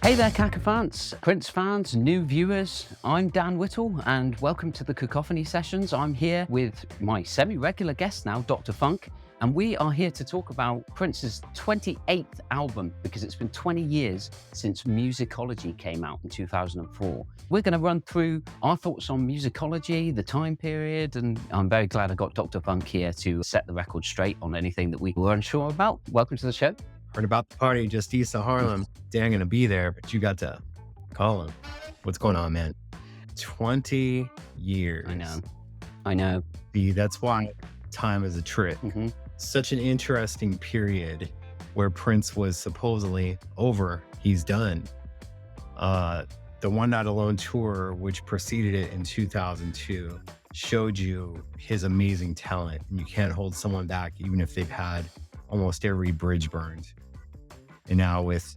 Hey there, Cacophants, Prince fans, new viewers. I'm Dan Whitell, and welcome to the Cacophony Sessions. I'm here with my semi-regular guest now, Dr. Funk, and we are here to talk about Prince's 28th album because it's been 20 years since Musicology came out in 2004. We're going to run through our thoughts on Musicology, the time period, and I'm very glad I got Dr. Funk here to set the record straight on anything that we were unsure about. Welcome to the show. Heard about the party just east of Harlem. Dan gonna be there, but you got to call him. What's going on, man? 20 years. I know. See, that's why time is a trick. Such an interesting period where Prince was supposedly over. He's done. The One Night Alone tour, which preceded it in 2002, showed you his amazing talent. And you can't hold someone back, even if they've had almost every bridge burned. And now with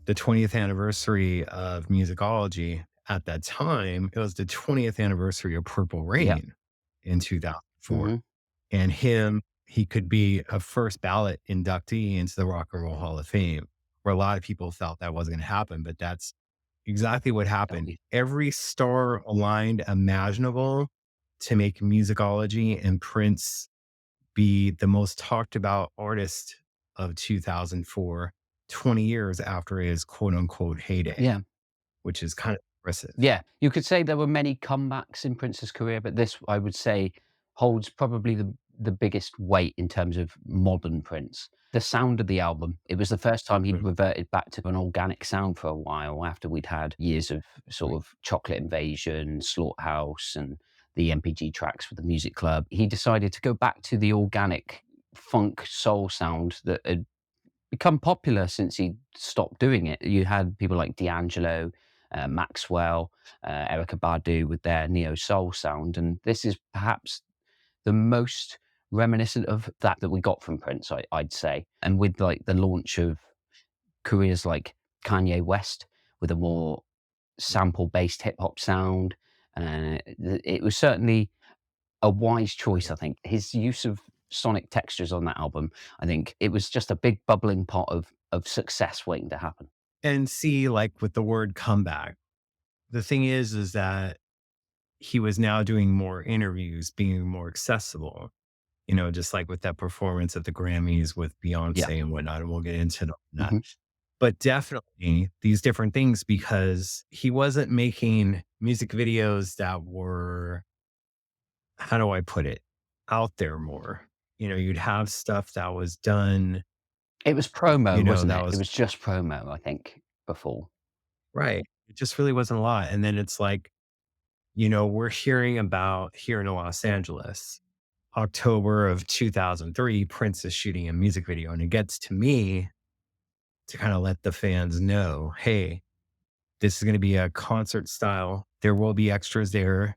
the 20th anniversary of Musicology, at that time, it was the 20th anniversary of Purple Rain in 2004. And he could be a first ballot inductee into the Rock and Roll Hall of Fame, where a lot of people felt that wasn't going to happen, but that's exactly what happened. Every star aligned imaginable to make Musicology and Prince be the most talked about artist of 2004, 20 years after his quote unquote heyday, which is kind of impressive. Yeah, you could say there were many comebacks in Prince's career, but this, I would say, holds probably the biggest weight in terms of modern Prince. The sound of the album, it was the first time he'd reverted back to an organic sound for a while after we'd had years of sort of Chocolate Invasion, Slaughterhouse, and the MPG tracks with the Music Club. He decided to go back to the organic funk soul sound that had become popular since he stopped doing it. You had people like D'Angelo, Maxwell, Erykah Badu with their neo soul sound, and this is perhaps the most reminiscent of that we got from Prince, I'd say. And with like the launch of careers like Kanye West with a more sample-based hip hop sound, it was certainly a wise choice. I think his use of sonic textures on that album, I think it was just a big bubbling pot of success waiting to happen. And see, like with the word comeback, the thing is that he was now doing more interviews, being more accessible, just like with that performance at the Grammys with Beyonce and whatnot. And we'll get into that. But definitely these different things, because he wasn't making music videos that were, how do I put it, out there more. You'd have stuff that was done. It was promo, wasn't that it? It was just promo, I think, before. Right. It just really wasn't a lot. And then it's like, we're hearing about here in Los Angeles, October of 2003, Prince is shooting a music video. And it gets to me to kind of let the fans know, hey, this is going to be a concert style. There will be extras there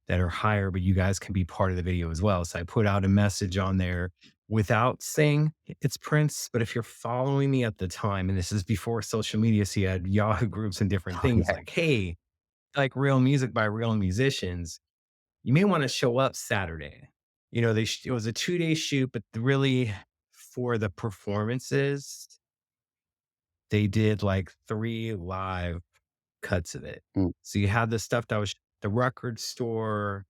that are higher, but you guys can be part of the video as well. So I put out a message on there without saying it's Prince. But if you're following me at the time, and this is before social media, so you had Yahoo groups and different things like, hey, like real music by real musicians, you may want to show up Saturday. It was a 2-day shoot, but really for the performances, they did like 3 live cuts of it. So you had the stuff that was the record store.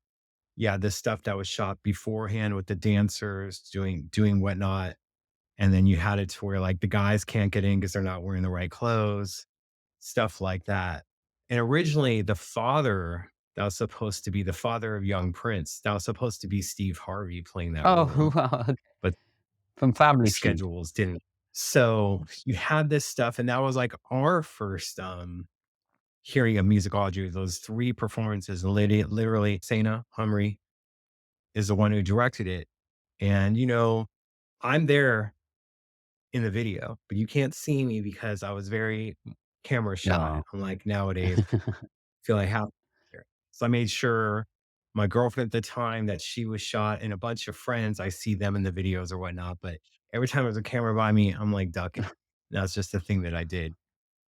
Yeah, the stuff that was shot beforehand with the dancers doing whatnot. And then you had it to where like the guys can't get in because they're not wearing the right clothes, stuff like that. And originally the father that was supposed to be the father of young Prince, that was supposed to be Steve Harvey playing that role. Wow. But From Family Feud. schedules didn't. So you had this stuff, and that was like our first hearing of Musicology, those 3 performances. Literally Sana Humry is the one who directed it. And, I'm there in the video, but you can't see me because I was very camera shy. No. I'm like, nowadays, feel like how there. So I made sure my girlfriend at the time that she was shot, and a bunch of friends, I see them in the videos or whatnot. But every time there's a camera by me, I'm like ducking. That's just the thing that I did.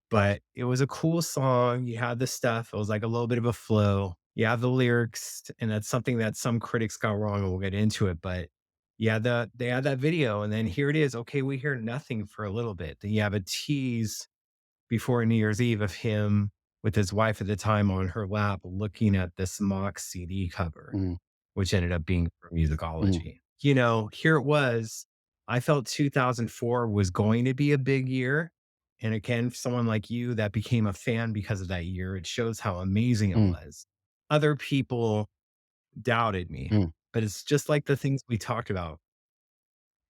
But it was a cool song. You had the stuff. It was like a little bit of a flow. You have the lyrics, and that's something that some critics got wrong, and we'll get into it. But yeah, they had that video, and then here it is. Okay, we hear nothing for a little bit. Then you have a tease before New Year's Eve of him with his wife at the time on her lap looking at this mock CD cover, mm, which ended up being for mm, Musicology. You know, here it was. I felt 2004 was going to be a big year. And again, someone like you that became a fan because of that year, it shows how amazing it mm, was. Other people doubted me, mm, but it's just like the things we talked about.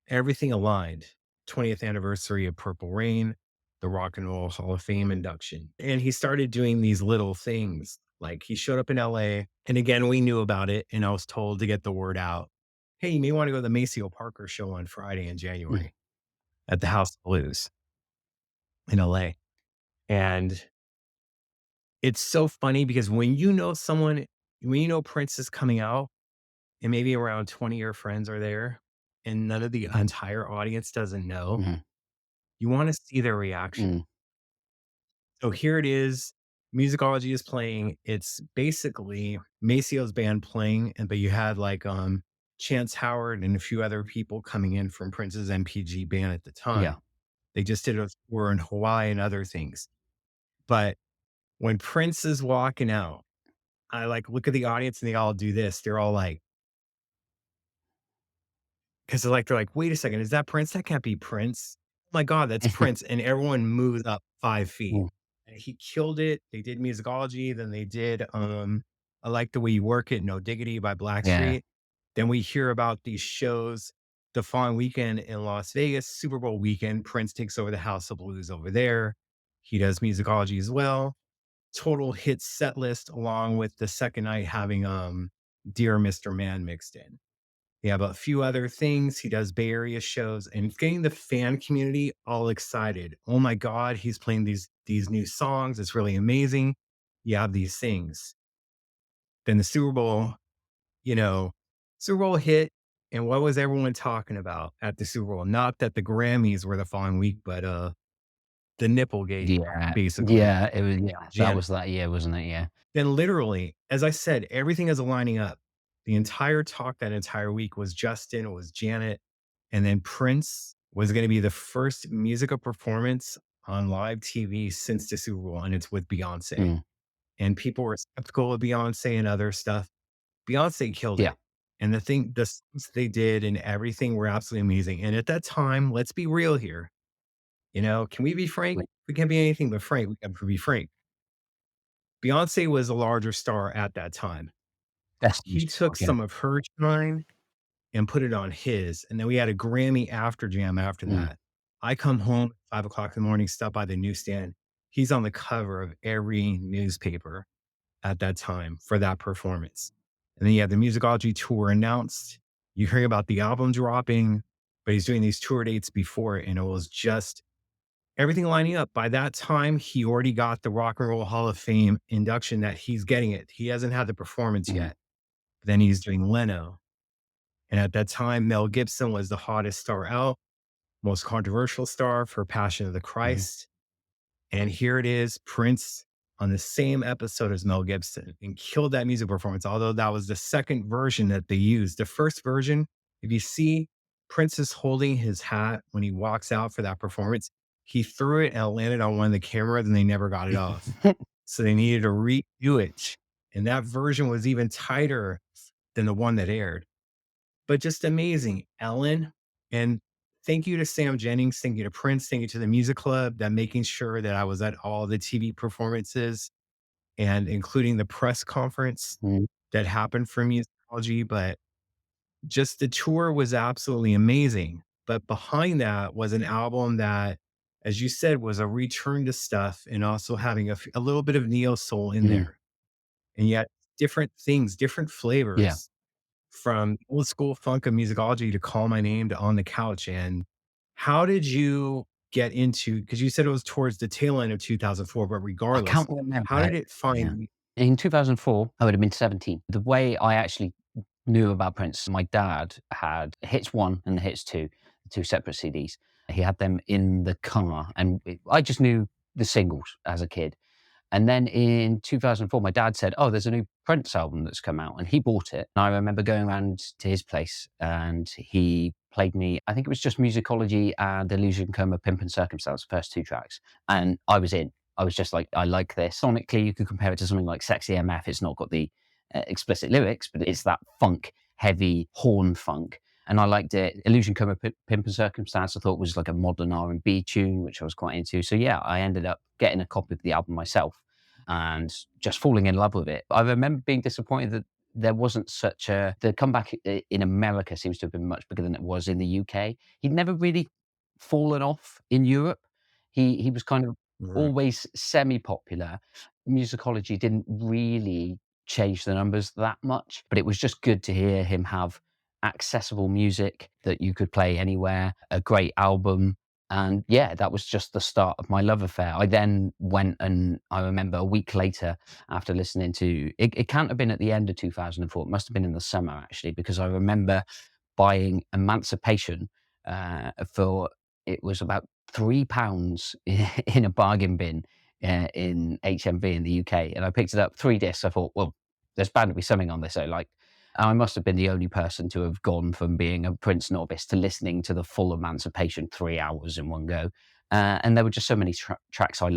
Everything aligned. 20th anniversary of Purple Rain, the Rock and Roll Hall of Fame induction. And he started doing these little things. Like he showed up in LA. And again, we knew about it. And I was told to get the word out. Hey, you may want to go to the Maceo Parker show on Friday in mm, January at the House of Blues in LA. And it's so funny because when you know someone, when you know Prince is coming out and maybe around 20 of your friends are there and none of the entire audience doesn't know, mhm, you wanna see their reaction. mm, So here it is, Musicology is playing. It's basically Maceo's band playing, but you had, like, Chance Howard and a few other people coming in from Prince's MPG band at the yeah, time. They just did a tour in Hawaii and other things. But when Prince is walking out, I, like, look at the audience and they all do this. They're all like 'cause they're like, "Wait a second, is that Prince? That can't be Prince. Oh my god, that's Prince," and everyone moves up 5 feet. mm, And he killed it. They did Musicology, then they did, I Like the Way You Work It, No Diggity by yeah, Blackstreet. Then we hear about these shows the following weekend in Las Vegas, Super Bowl weekend. Prince takes over the House of Blues over there. He does Musicology as well. Total hit set list along with the second night having, Dear Mr. Man mixed in. They have a few other things. He does Bay Area shows and it's getting the fan community all excited. Oh my God, he's playing these new songs. It's really amazing. You have these things. Then the Super Bowl, you know, Super Bowl hit. And what was everyone talking about at the Super Bowl? Not that the Grammys were the following week, but the Nipplegate, yeah, basically. yeah, it was yeah, that Janet. was that year, wasn't it? Yeah. Then literally, as I said, everything is lining up. The entire talk that entire week was Justin, it was Janet, and then Prince was gonna be the first musical performance on live TV since the Super Bowl, and it's with Beyonce. Mm, And people were skeptical of Beyonce and other stuff. Beyonce killed yeah, it. And the songs they did and everything were absolutely amazing. And at that time, let's be real here. You know, can we be frank? like, We can't be anything but frank. We can be frank. Beyonce was a larger star at that time. Destiny's He took Child, yeah. some of her shine and put it on his, and then we had a Grammy after jam after Mm, that. I come home at 5 o'clock in the morning, stop by the newsstand. He's on the cover of every newspaper at that time for that performance. And then you have the Musicology tour announced. You hear about the album dropping, but he's doing these tour dates before it, and it was just everything lining up. By that time, he already got the Rock and Roll Hall of Fame induction that he's getting it. He hasn't had the performance mhm, yet. Then he's doing Leno. And at that time, Mel Gibson was the hottest star out, most controversial star for Passion of the mhm, Christ. And here it is, Prince on the same episode as Mel Gibson and killed that music performance, although that was the second version that they used. The first version, if you see Prince is holding his hat when he walks out for that performance, he threw it and it landed on one of the cameras and they never got it off. So they needed to redo it. And that version was even tighter than the one that aired. But just amazing. Ellen, and thank you to Sam Jennings, thank you to Prince, thank you to the Music Club that making sure that I was at all the TV performances and including the press conference mm, that happened for Musicology. But just the tour was absolutely amazing. But behind that was an album that, as you said, was a return to stuff and also having a little bit of neo soul in mm, there. And yet different things, different yeah. flavors from old school funk of Musicology to Call My Name to On the Couch. And how did you get into, because you said it was towards the tail end of 2004, but I regardless, can't remember. how did it Yeah. find In 2004, I would have been 17. The way I actually knew about Prince, my dad had Hits 1 and Hits 2, 2 separate CDs. He had them in the car, and I just knew the singles as a kid. And then in 2004, my dad said, "Oh, there's a new Prince album that's come out," and he bought it. And I remember going around to his place, and he played me, I think it was just Musicology and Illusion Coma Pimp and Circumstance, the first two tracks. And I was in. I was just like, I like this. Sonically, you could compare it to something like Sexy MF. It's not got the explicit lyrics, but it's that funk, heavy horn funk. And I liked it. Illusion Coma Pimp and Circumstance, I thought was like a modern R&B tune, which I was quite into. So yeah, I ended up getting a copy of the album myself and just falling in love with it. I remember being disappointed that there wasn't such a the comeback in America seems to have been much bigger than it was in the UK. He'd never really fallen off in Europe. He was kind of Right. always semi-popular. Musicology didn't really change the numbers that much, but it was just good to hear him have accessible music that you could play anywhere, a great album, and yeah, that was just the start of my love affair. I then went and I remember a week later after listening to it, it can't have been at the end of 2004. It must have been in the summer actually, because I remember buying Emancipation for it was about £3 in a bargain bin in HMV in the UK, and I picked it up 3 discs. I thought, well, there's bound to be something on this I like. I must have been the only person to have gone from being a Prince novice to listening to the full Emancipation 3 hours in one go. And there were just so many tracks I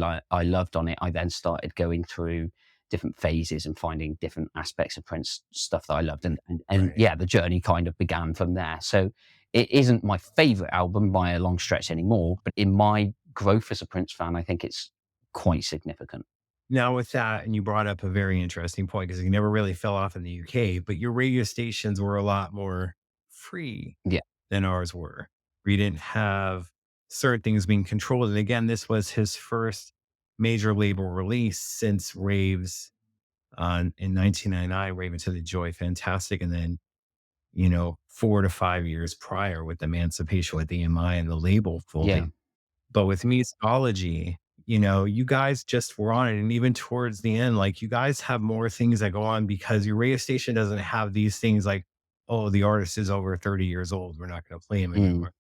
loved on it. I then started going through different phases and finding different aspects of Prince stuff that I loved. And Right. yeah, the journey kind of began from there. So it isn't my favorite album by a long stretch anymore, but in my growth as a Prince fan, I think it's quite significant. Now, with that, and you brought up a very interesting point because you never really fell off in the UK, but your radio stations were a lot more free Yeah. than ours were. We didn't have certain things being controlled. And again, this was his first major label release since Raves in 1999, Rave Into the Joy, fantastic. And then, 4 to 5 years prior with Emancipation with EMI and the label Yeah. folding. But with Musicology, you guys just were on it. And even towards the end, like you guys have more things that go on because your radio station doesn't have these things like, oh, the artist is over 30 years old. We're not going to play him Mm, anymore.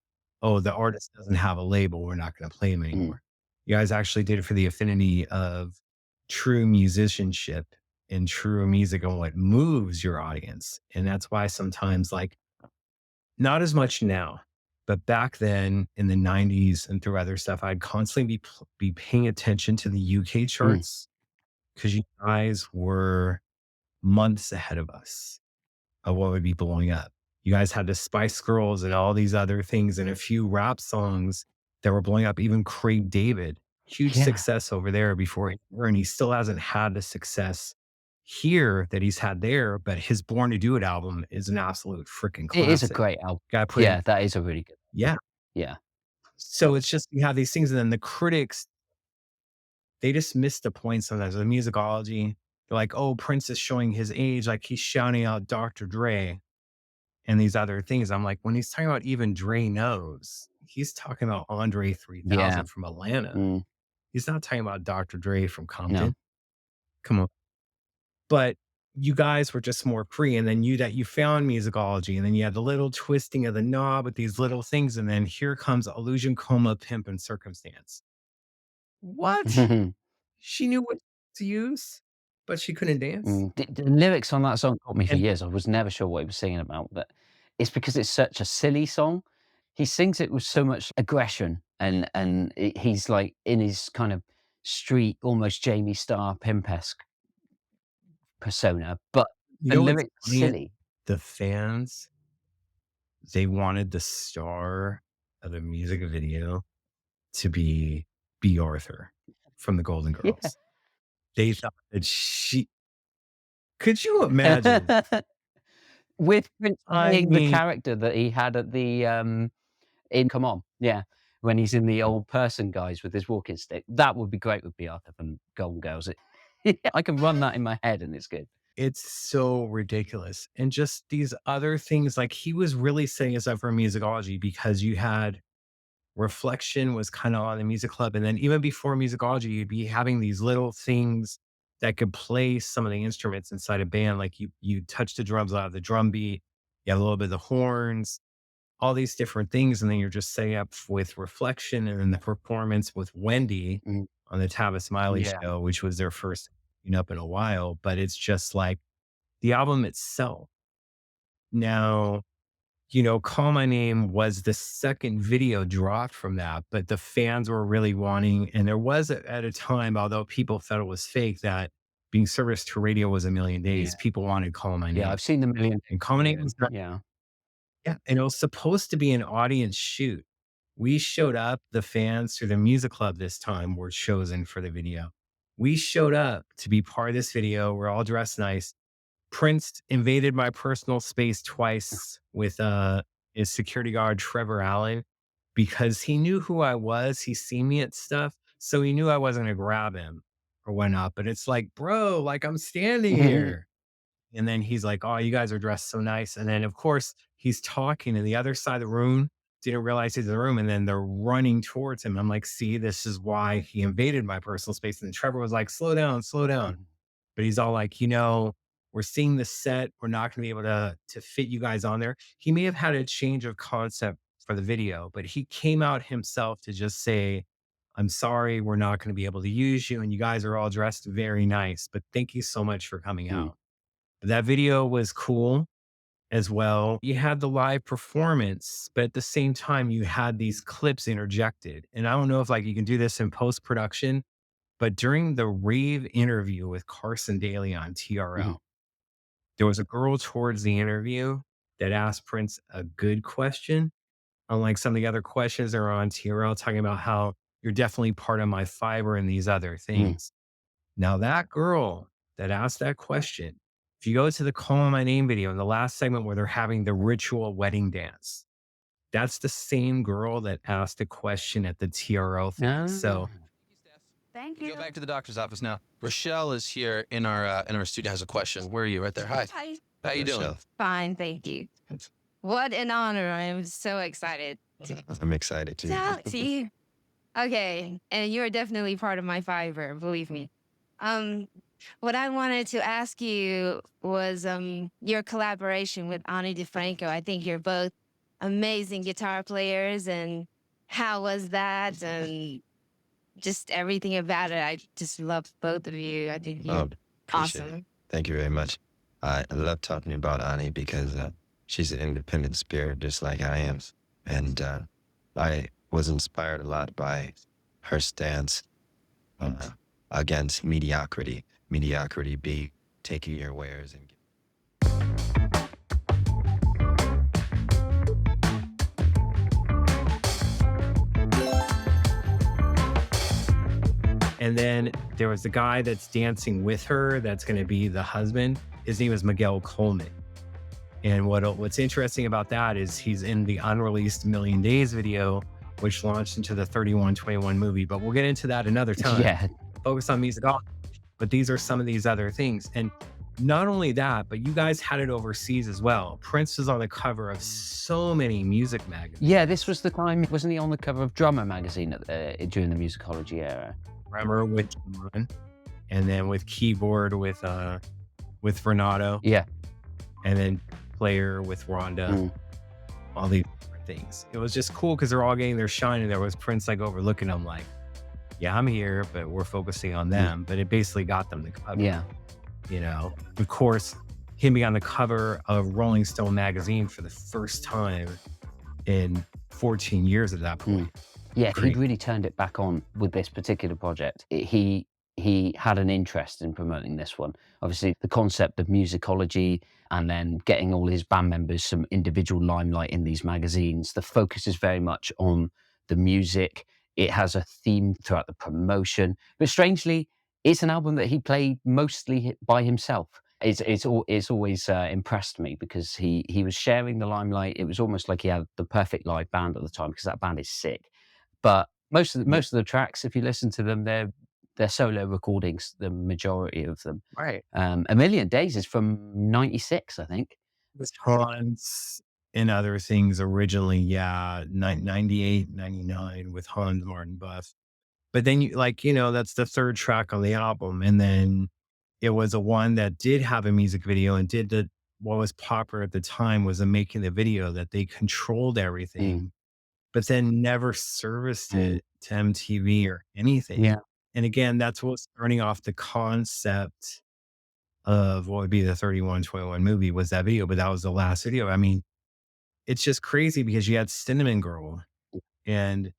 Oh, the artist doesn't have a label. We're not going to play him mm. anymore. You guys actually did it for the affinity of true musicianship and true music and what moves your audience. And that's why sometimes, like, not as much now, but back then in the 90s and through other stuff, I'd constantly be paying attention to the UK Mm. charts because you guys were months ahead of us of what would be blowing up. You guys had the Spice Girls and all these other things and a few rap songs that were blowing up. Even Craig David, huge Yeah. success over there before and he still hasn't had the success here that he's had there, but his Born to Do It album is an absolute freaking It is a classic. great album. Guy put in Yeah, that is a really good yeah. yeah. So it's just you have these things, and then the critics, they just miss the point sometimes. The musicology, they're like, "Oh, Prince is showing his age, like he's shouting out Dr. Dre and these other things." I'm like, when he's talking about even Dre knows, he's talking about Andre Yeah. 3000 from Atlanta. Mm. He's not talking about Dr. Dre from No. Compton. Come on. But you guys were just more free, and then you found musicology, and then you had the little twisting of the knob with these little things, and then here comes Illusion Coma, Pimp, and Circumstance. What? She knew what to use, but she couldn't dance? The lyrics on that song got me for And years. I was never sure what he was singing about, but it's because it's such a silly song. He sings it with so much aggression and he's like in his kind of street, almost Jamie Starr pimp-esque persona, but you the know what's lyrics funny? silly. The fans, they wanted the star of the music video to be B. Arthur from the Golden Yeah. Girls. They thought that could you imagine? With Prince I playing the mean, character that he had at the, in Come On, yeah, when he's in the old person guise with his walking stick. That would be great with Beata from Golden Girls. It yeah, I can run that in my head and it's good. it's so ridiculous. And just these other things, like he was really setting us up for musicology because you had Reflection was kinda on the music club, and then even before musicology, you'd be having these little things that could play some of the instruments inside a band, like you touch the drums out of the drum beat, you have a little bit of the horns, all these different things, and then you're just setting up with Reflection and then the performance with Wendy Mm, on the Tavis Smiley yeah. show, which was their first up in a while, but it's just like the album itself. Now Call My Name was the second video dropped from that, but the fans were really wanting, and there was at a time, although people thought it was fake, that being serviced to radio was a million Yeah. days. People wanted Call My Yeah, Name. I've seen the Million And Call My Name video. was not, Yeah. yeah, and it was supposed to be an audience shoot. We showed up, the fans through the music club this time were chosen for the video. We showed up to be part of this video. We're all dressed nice. Prince invaded my personal space twice with his security guard, Trevor Allen, because he knew who I was. He's seen me at stuff. So he knew I wasn't going to grab him or whatnot. But it's like, bro, like I'm standing here. And then he's like, "Oh, you guys are dressed so nice." And then, of course, he's talking, and the other side of the room didn't realize he's in the room. And then they're running towards him. I'm like, "See, this is why he invaded my personal space." And Trevor was like, "Slow down, slow down." Mhm. But he's all like, we're seeing the set. We're not going to be able to fit you guys on there. He may have had a change of concept for the video, but he came out himself to just say, "I'm sorry, we're not going to be able to use you. And you guys are all dressed very nice, but thank you so much for coming Mm. out." That video was cool as well. You had the live performance, but at the same time, you had these clips interjected. And I don't know if like you can do this in post production, but during the rave interview with Carson Daly on Mhm. TRL, there was a girl towards the interview that asked Prince a good question. Unlike some of the other questions that are on TRL, talking about how you're definitely part of my fiber and these other Mm. things. Now, that girl that asked that question, if you go to the Call My Name video in the last segment where they're having the ritual wedding dance, that's the same girl that asked a question at the TRL thing. So, Ah. Thank you. Go back to the doctor's office now. Rochelle is here in our studio. Has a question. Where are you? Right there. Hi. Hi. How you doing? Rochelle. Fine, thank you. What an honor! I am so excited to I'm excited too. talk to you. Okay, and you're definitely part of my fiber. Believe me. Um, what I wanted to ask you was your collaboration with Ani DeFranco. I think you're both amazing guitar players, and how was that? And just everything about it. I just love both of you. I think you're Appreciate it. awesome. Thank you very much. I love talking about Ani because she's an independent spirit just like I am. And I was inspired a lot by her stance uh, against mediocrity. Mediocrity be taking your wares and and then there was the guy that's dancing with her that's going to be the husband. His name is Miguel Coleman. And what's interesting about that is he's in the unreleased Million Days video, which launched into the 3121 movie. But we'll get into that another time. Yeah. Focus on Musicology. But these are some of these other things. And not only that, but you guys had it overseas as well. Prince was on the cover of so many music magazines. Yeah, this was the time, wasn't he on the cover of Drummer magazine during the Musicology era? Drummer with John, and then with keyboard with Renato, Yeah. and then player with Rhonda. Mm. All these different things. It was just cool because they're all getting their shine, and there was Prince like overlooking them, like, "Yeah, I'm here, but we're focusing on them." But it basically got them the cover. Yeah. Of course, him being on the cover of Rolling Stone magazine for the first time in 14 years at that point. Yeah, Great. he'd really turned it back on with this particular project. He had an interest in promoting this one. Obviously, the concept of musicology and then getting all his band members some individual limelight in these magazines. The focus is very much on the music. It has a theme throughout the promotion, but strangely, it's an album that he played mostly by himself. It's always impressed me because he was sharing the limelight. It was almost like he had the perfect live band at the time because that band is sick. But most of the tracks, if you listen to them, they're solo recordings, the majority of them. Right. A Million Days is from '96, I think. With Hans and other things originally, yeah, 98, 99 with Hans Martin Buff. But then that's the third track on the album. And then it was a one that did have a music video and did what was popular at the time was making the video that they controlled everything, but then never serviced Mm. it to MTV or anything. Yeah. And again, that's what's starting off the concept of what would be the 3121 movie was that video, but that was the last video. I mean, it's just crazy because you had Cinnamon Girl and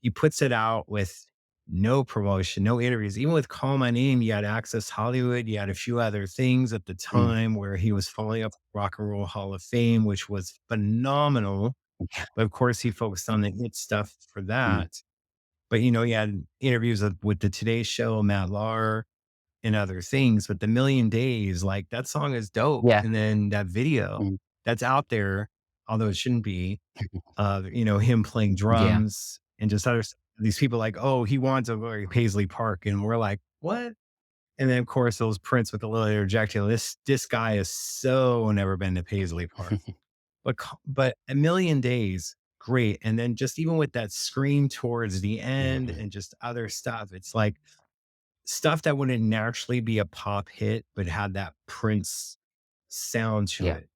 he puts it out with no promotion, no interviews. Even with Call My Name, you had Access Hollywood, you had a few other things at the Mm. time where he was following up Rock and Roll Hall of Fame, which was phenomenal. But of course, he focused on the hit stuff for Mm. that. But you had interviews with the Today Show, Matt Lauer, and other things. But the Million Days, like that song is dope. Yeah. And then that video Mm. that's out there, although it shouldn't be, him playing Yeah. drums and just these people like, oh, he wants to go to Paisley Park. And we're like, what? And then of course those Prince with the little interjection. This guy has so never been to Paisley Park. But A Million Days, great. And then just even with that scream towards the end Mhm. and just other stuff, it's like stuff that wouldn't naturally be a pop hit, but had that Prince sound to Yeah. it.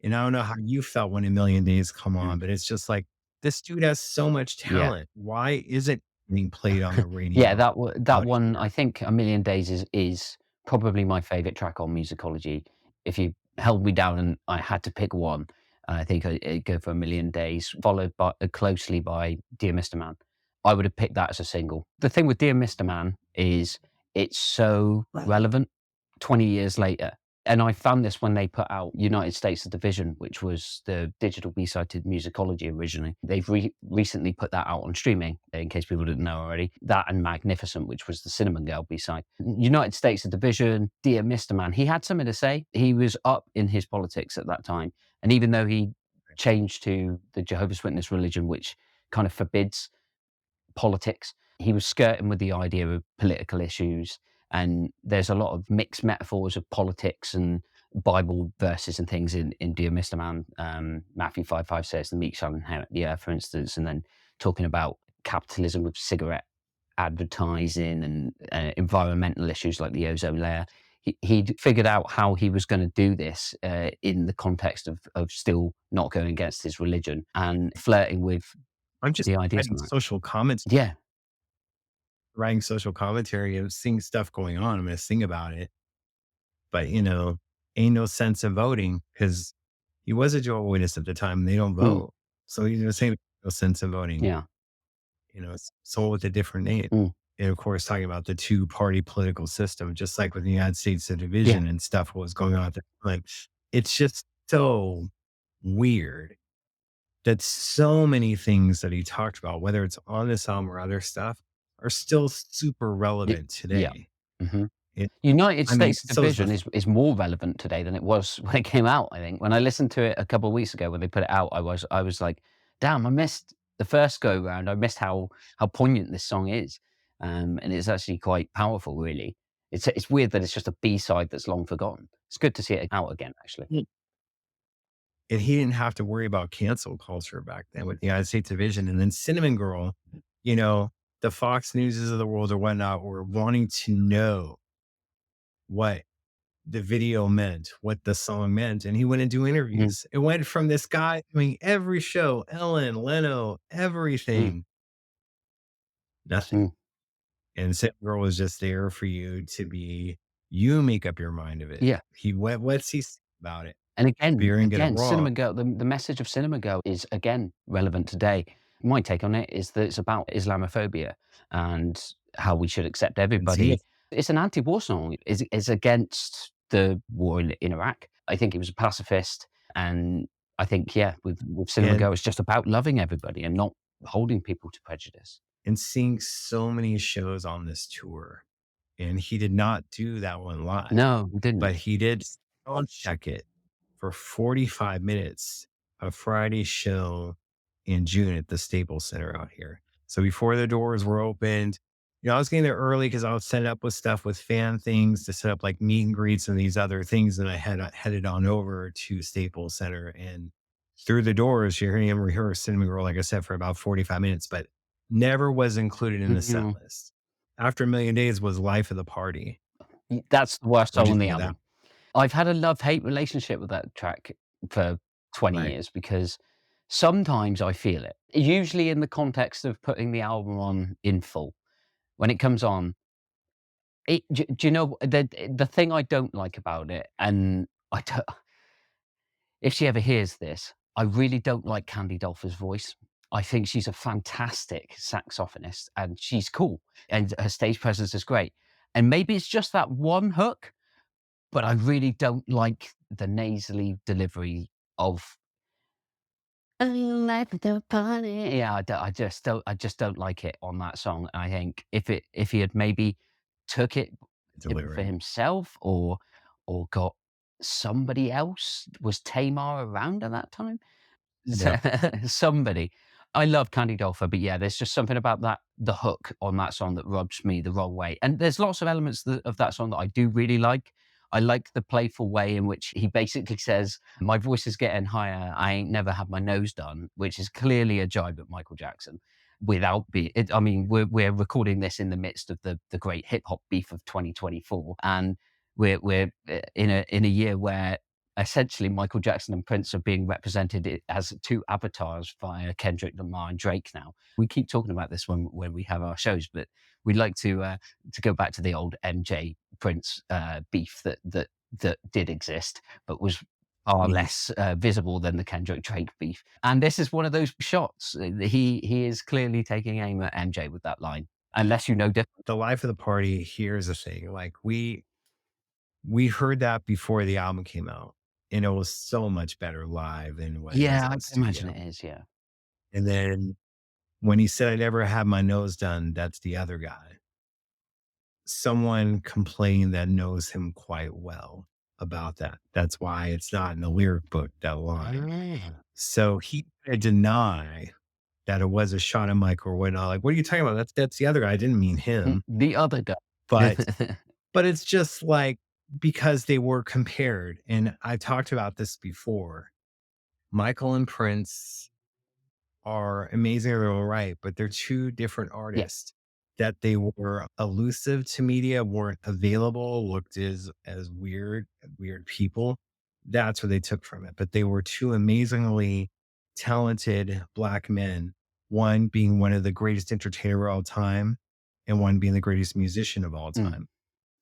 And I don't know how you felt when A Million Days come Mm. on, but it's just like, this dude has so much Yeah. talent. Why is it being played on the Yeah, radio that out one, I here? think A Million Days is probably my favorite track on Musicology. If you held me down and I had to pick one, I think I'd go for A Million Days, followed by closely by Dear Mr. Man. I would have picked that as a single. The thing with Dear Mr. Man is it's so relevant 20 years later. And I found this when they put out United States of Division, which was the digital B-side to Musicology originally. They've recently put that out on streaming, in case people didn't know already. That and Magnificent, which was the Cinnamon Girl B-side. United States of Division, Dear Mr. Man, he had something to say. He was up in his politics at that time. And even though he changed to the Jehovah's Witness religion, which kind of forbids politics. He was skirting with the idea of political issues, and there's a lot of mixed metaphors of politics and Bible verses and things in Dear Mr. Man. Matthew 5:5 says, "The meek shall inherit the earth," for instance, and then talking about capitalism with cigarette advertising and environmental issues like the ozone layer. He'd figured out how he was going to do this in the context of still not going against his religion and flirting with I'm just the ideas of that. Yeah. writing social commentary and seeing stuff going on. I'm going to sing about it. But, ain't no sense in voting because he was a Jehovah's Witness at the time. And they don't Mm. vote. So he's was saying no sense in voting. Yeah. It's sold with a different name. Mm. And of course, talking about the two-party political system, just like with the United States of Yeah. division and stuff, what was going on at the time. It's just so weird that so many things that he talked about, whether it's on this album or other stuff, are still super Y relevant yeah. today. Mhm. It, United I mean, States so is Division the is more relevant today than it was when it came out, I think. When I listened to it a couple of weeks ago when they put it out, I was like, "Damn, I missed the first go round. I missed how poignant this song is." And it's actually quite powerful, really. It's weird that it's just a B-side that's long forgotten. It's good to see it out again, actually. and he didn't have to worry about cancel culture back then with the United States division. And then Cinnamon Girl, you know, the Fox Newses of the world or whatnot were wanting to know what the video meant, what the song meant. And he went and do Mm, interviews. It went from this guy doing every show, Ellen, Leno, mm, everything, nothing. mm. And Cinnamon Girl was just there for you to be, you make up your mind of it. Yeah. What's he say about it? And But again, you're gonna get it again, wrong. Cinema Girl, the message of Cinema Girl is again relevant today. My take on it is that it's about Islamophobia and how we should accept And see everybody. it. It's an anti-war song. It's against the war in Iraq. I think he was a pacifist, and I think with Cinema And Girl, it's just about loving everybody and not holding people to prejudice. seeing so many shows on this tour. And he did not do that one live, No, he didn't. but he did sound check it for 45 minutes, a Friday show in June at the Staples Center out here. So before the doors were opened, I was getting there early because I was setting up with stuff with fan things to set up like meet and greets and these other things. And I had headed on over to Staples Center and through the doors, you're hearing him rehearse Cinnamon Girl, like I said, for about 45 minutes, but never was included in the set Mhm. list. After a Million Days was Life of the Party. That's the worst What'd song you on think the of that? album. I've had a love-hate relationship with that track for 20 Right. years because sometimes I feel it. Usually in the context of putting the album on in full. When it comes on, do you know the thing I don't like about it, and I don't if she ever hears this, I really don't like Candy Dolfer's voice. I think she's a fantastic saxophonist and she's cool and her stage presence is great. And maybe it's just that one hook, but I really don't like the nasally delivery of "Life at the party." Yeah, I just don't like it on that song. I think if he had maybe took it for Delivery. himself or got somebody else, was Tamar around at that time? Yeah. Somebody. I love Candy Dolfer, but yeah, there's just something about the hook on that song that rubs me the wrong way. And there's lots of elements of that song that I do really like. I like the playful way in which he basically says, "My voice is getting higher. I ain't never had my nose done," which is clearly a jibe at Michael Jackson. Without being, I mean, we're recording this in the midst of the great hip hop beef of 2024, and we're in a year where essentially Michael Jackson and Prince are being represented as two avatars via Kendrick Lamar and Drake now. We keep talking about this when we have our shows, but we'd like to go back to the old MJ Prince beef that did exist, but was far Mhm. less visible than the Kendrick Drake beef. And this is one of those shots. He is clearly taking aim at MJ with that line, unless you know different. The life of the party, here's the thing. Like we heard that before the album came out, and it was so much better live than what it is Yeah, in I the can imagine studio. it is. Yeah, And then when he said, "I never had my nose done," that's the other guy. Someone complained that knows him quite well about that. That's why it's not in the lyric book, that line. Ah. So he tried to deny that it was a shot at Mike or whatnot. Like, "What are you talking about? That's the other guy. I didn't mean him." The other guy. But it's just like because they were compared, and I talked about this before. Michael and Prince are amazing in their own right, but they're two different Yeah. artists that they were elusive to media, weren't available, looked as weird people. That's what they took from it. But they were two amazingly talented black men, one being one of the greatest entertainer of all time, and one being the greatest musician of all Mm, time.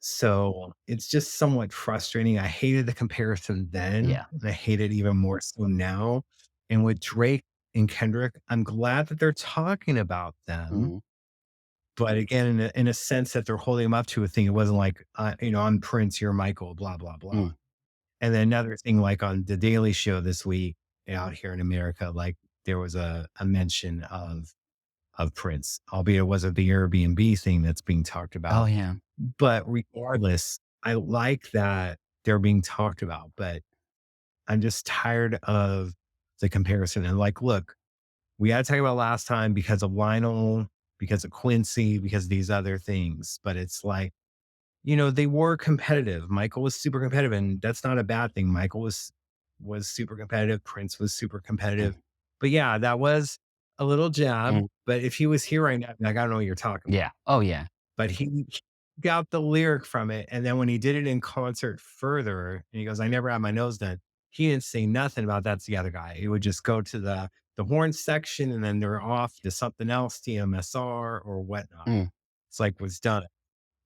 So it's just somewhat frustrating. I hated the comparison then, yeah. and I hate it even more so now. And with Drake and Kendrick, I'm glad that they're talking about them. Mm, But again, in a sense that they're holding them up to a thing. It wasn't like, I'm Prince, you're Michael, blah, blah, blah. mm. And then another thing, like on the Daily Show this week out here in America, like there was a mention of Prince, albeit it wasn't the Airbnb thing that's being talked Oh, about. yeah. But regardless, I like that they're being talked about, but I'm just tired of the comparison. And like, look, we had to talk about last time because of Lionel, because of Quincy, because of these other things. But it's like, they were competitive. Michael was super competitive, and that's not a bad thing. Michael was super competitive. Prince was super competitive. Mm, But yeah, that was a little jab. mm. But if he was here right now, like, I don't know what you're talking Yeah. about. Oh, yeah. But he got the lyric from it, and then when he did it in concert further, and he goes, "I never had my nose done," he didn't say nothing about "That's the other guy." He would just go to the horn section, and then they're off to something else, TMSR or whatnot. Mm, It's like was done.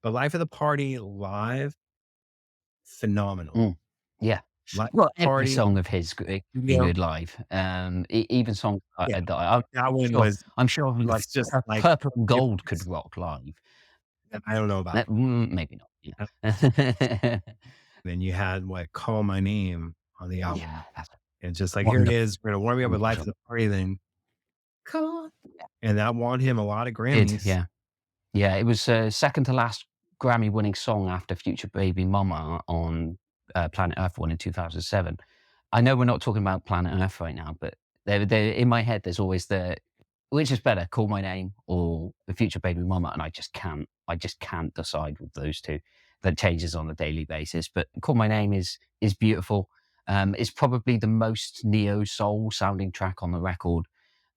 But Life of the Party live, phenomenal. mm. Yeah. Life of Well, the every Party, song of his be studio, good live. Even songs yeah, that that one was I'm sure like it's just like Purple and it Gold could was rock live. I don't know about that. Maybe not. Yeah. Then you had what, Call My Name on the Yeah, album. that's And just like, here it wonderful, is. We're gonna warm you up with Life of wonderful. the Party, then come and that won him a lot of Did, Grammys. yeah. Yeah, it was, second to last Grammy-winning song after Future Baby Mama on, Planet Earth one in 2007. I know we're not talking about Planet Earth right now, but they in my head, there's always which is better, Call My Name or The Future Baby Mama, and I just can't decide with those 2. That changes on a daily basis, but Call My Name is beautiful. It's probably the most neo-soul sounding track on the record.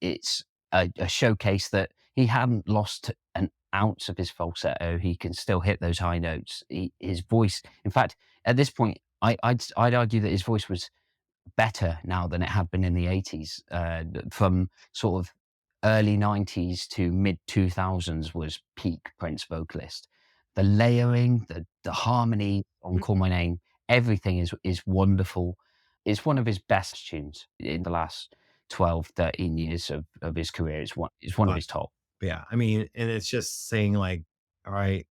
It's a showcase that he hadn't lost an ounce of his falsetto. He can still hit those high notes. His voice, in fact, at this point, I'd argue that his voice was better now than it had been in the 80s. From sort of early 90s to mid 2000s was peak Prince vocalist. The layering, the harmony on Call My Name, everything is wonderful. It's one of his best tunes in the last 12, 13 years of his career. It's one of But his top. yeah, I mean, and it's just saying like, all right,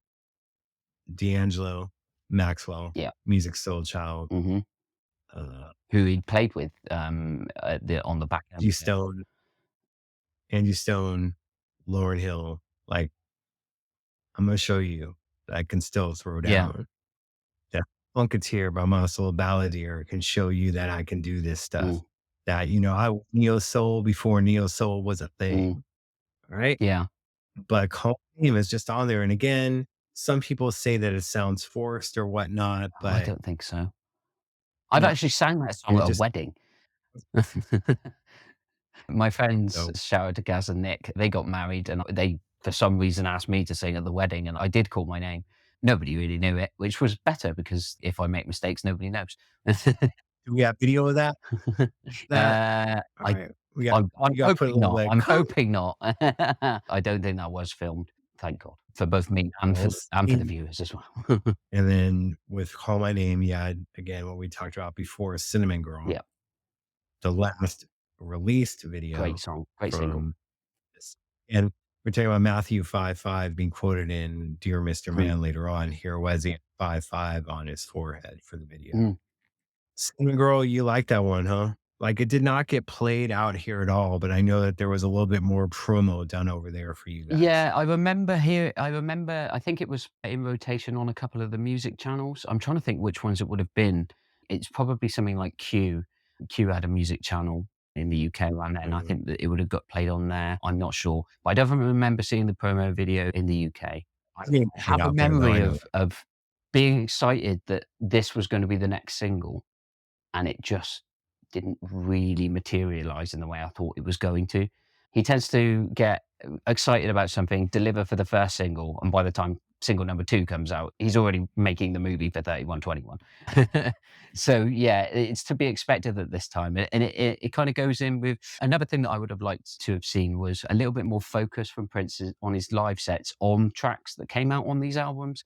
D'Angelo, Maxwell, Yeah. Music Soul Child, Hmm. uh, Who he played with on the back end. G Stone, Angie Stone, Lauryn Hill. Like, I'm gonna show you that I can still throw Yeah. down. That Funketeer by Muscle Balladeer can show you that I can do this stuff. Mm, That, I neo soul before neo soul was a mm, thing. All right. yeah. But Call My Name is just on there. And again, some people say that it sounds forced or whatnot, Oh, I but don't think so. I've no, actually sang that song it at a just wedding. My friends, so shout out to Gaz and Nick, they got married and they, for some reason, asked me to sing at the wedding, and I did Call My Name. Nobody really knew it, which was better because if I make mistakes, nobody knows. do we have video of that? That all I right. I'm You got to put a hoping little not. bit I'm hoping not. I don't think that was filmed, thank God, for both me and we'll for the see. viewers as well. And then with Call My Name, yeah, again, what we talked about before, Cinnamon Girl, Yeah, the last released great video song, great single. from this. And we're talking about Matthew 5:5 being quoted in Dear Mr. Mm, Man later on. Here was he 5:5 on his forehead for the video. mm. Cinnamon Girl, you like that one, huh? Like it did not get played out here at all, but I know that there was a little bit more promo done over there for you guys. Yeah, I remember, I think it was in rotation on a couple of the music channels. I'm trying to think which ones it would have been. It's probably something like Q. Q had a music channel in the UK around then. I Mhm. think that it would have got played on there. I'm not sure. But I don't remember seeing the promo video in the UK. I didn't I put it have a out there though. I memory know of being excited that this was going to be the next single, and it just didn't really materialize in the way I thought it was going to. He tends to get excited about something, deliver for the first single, and by the time single number 2 comes out, he's already making the movie for 3121. So, yeah, it's to be expected at this time, and it kinda goes in with another thing that I would have liked to have seen was a little bit more focus from Prince on his live sets on tracks that came out on these albums.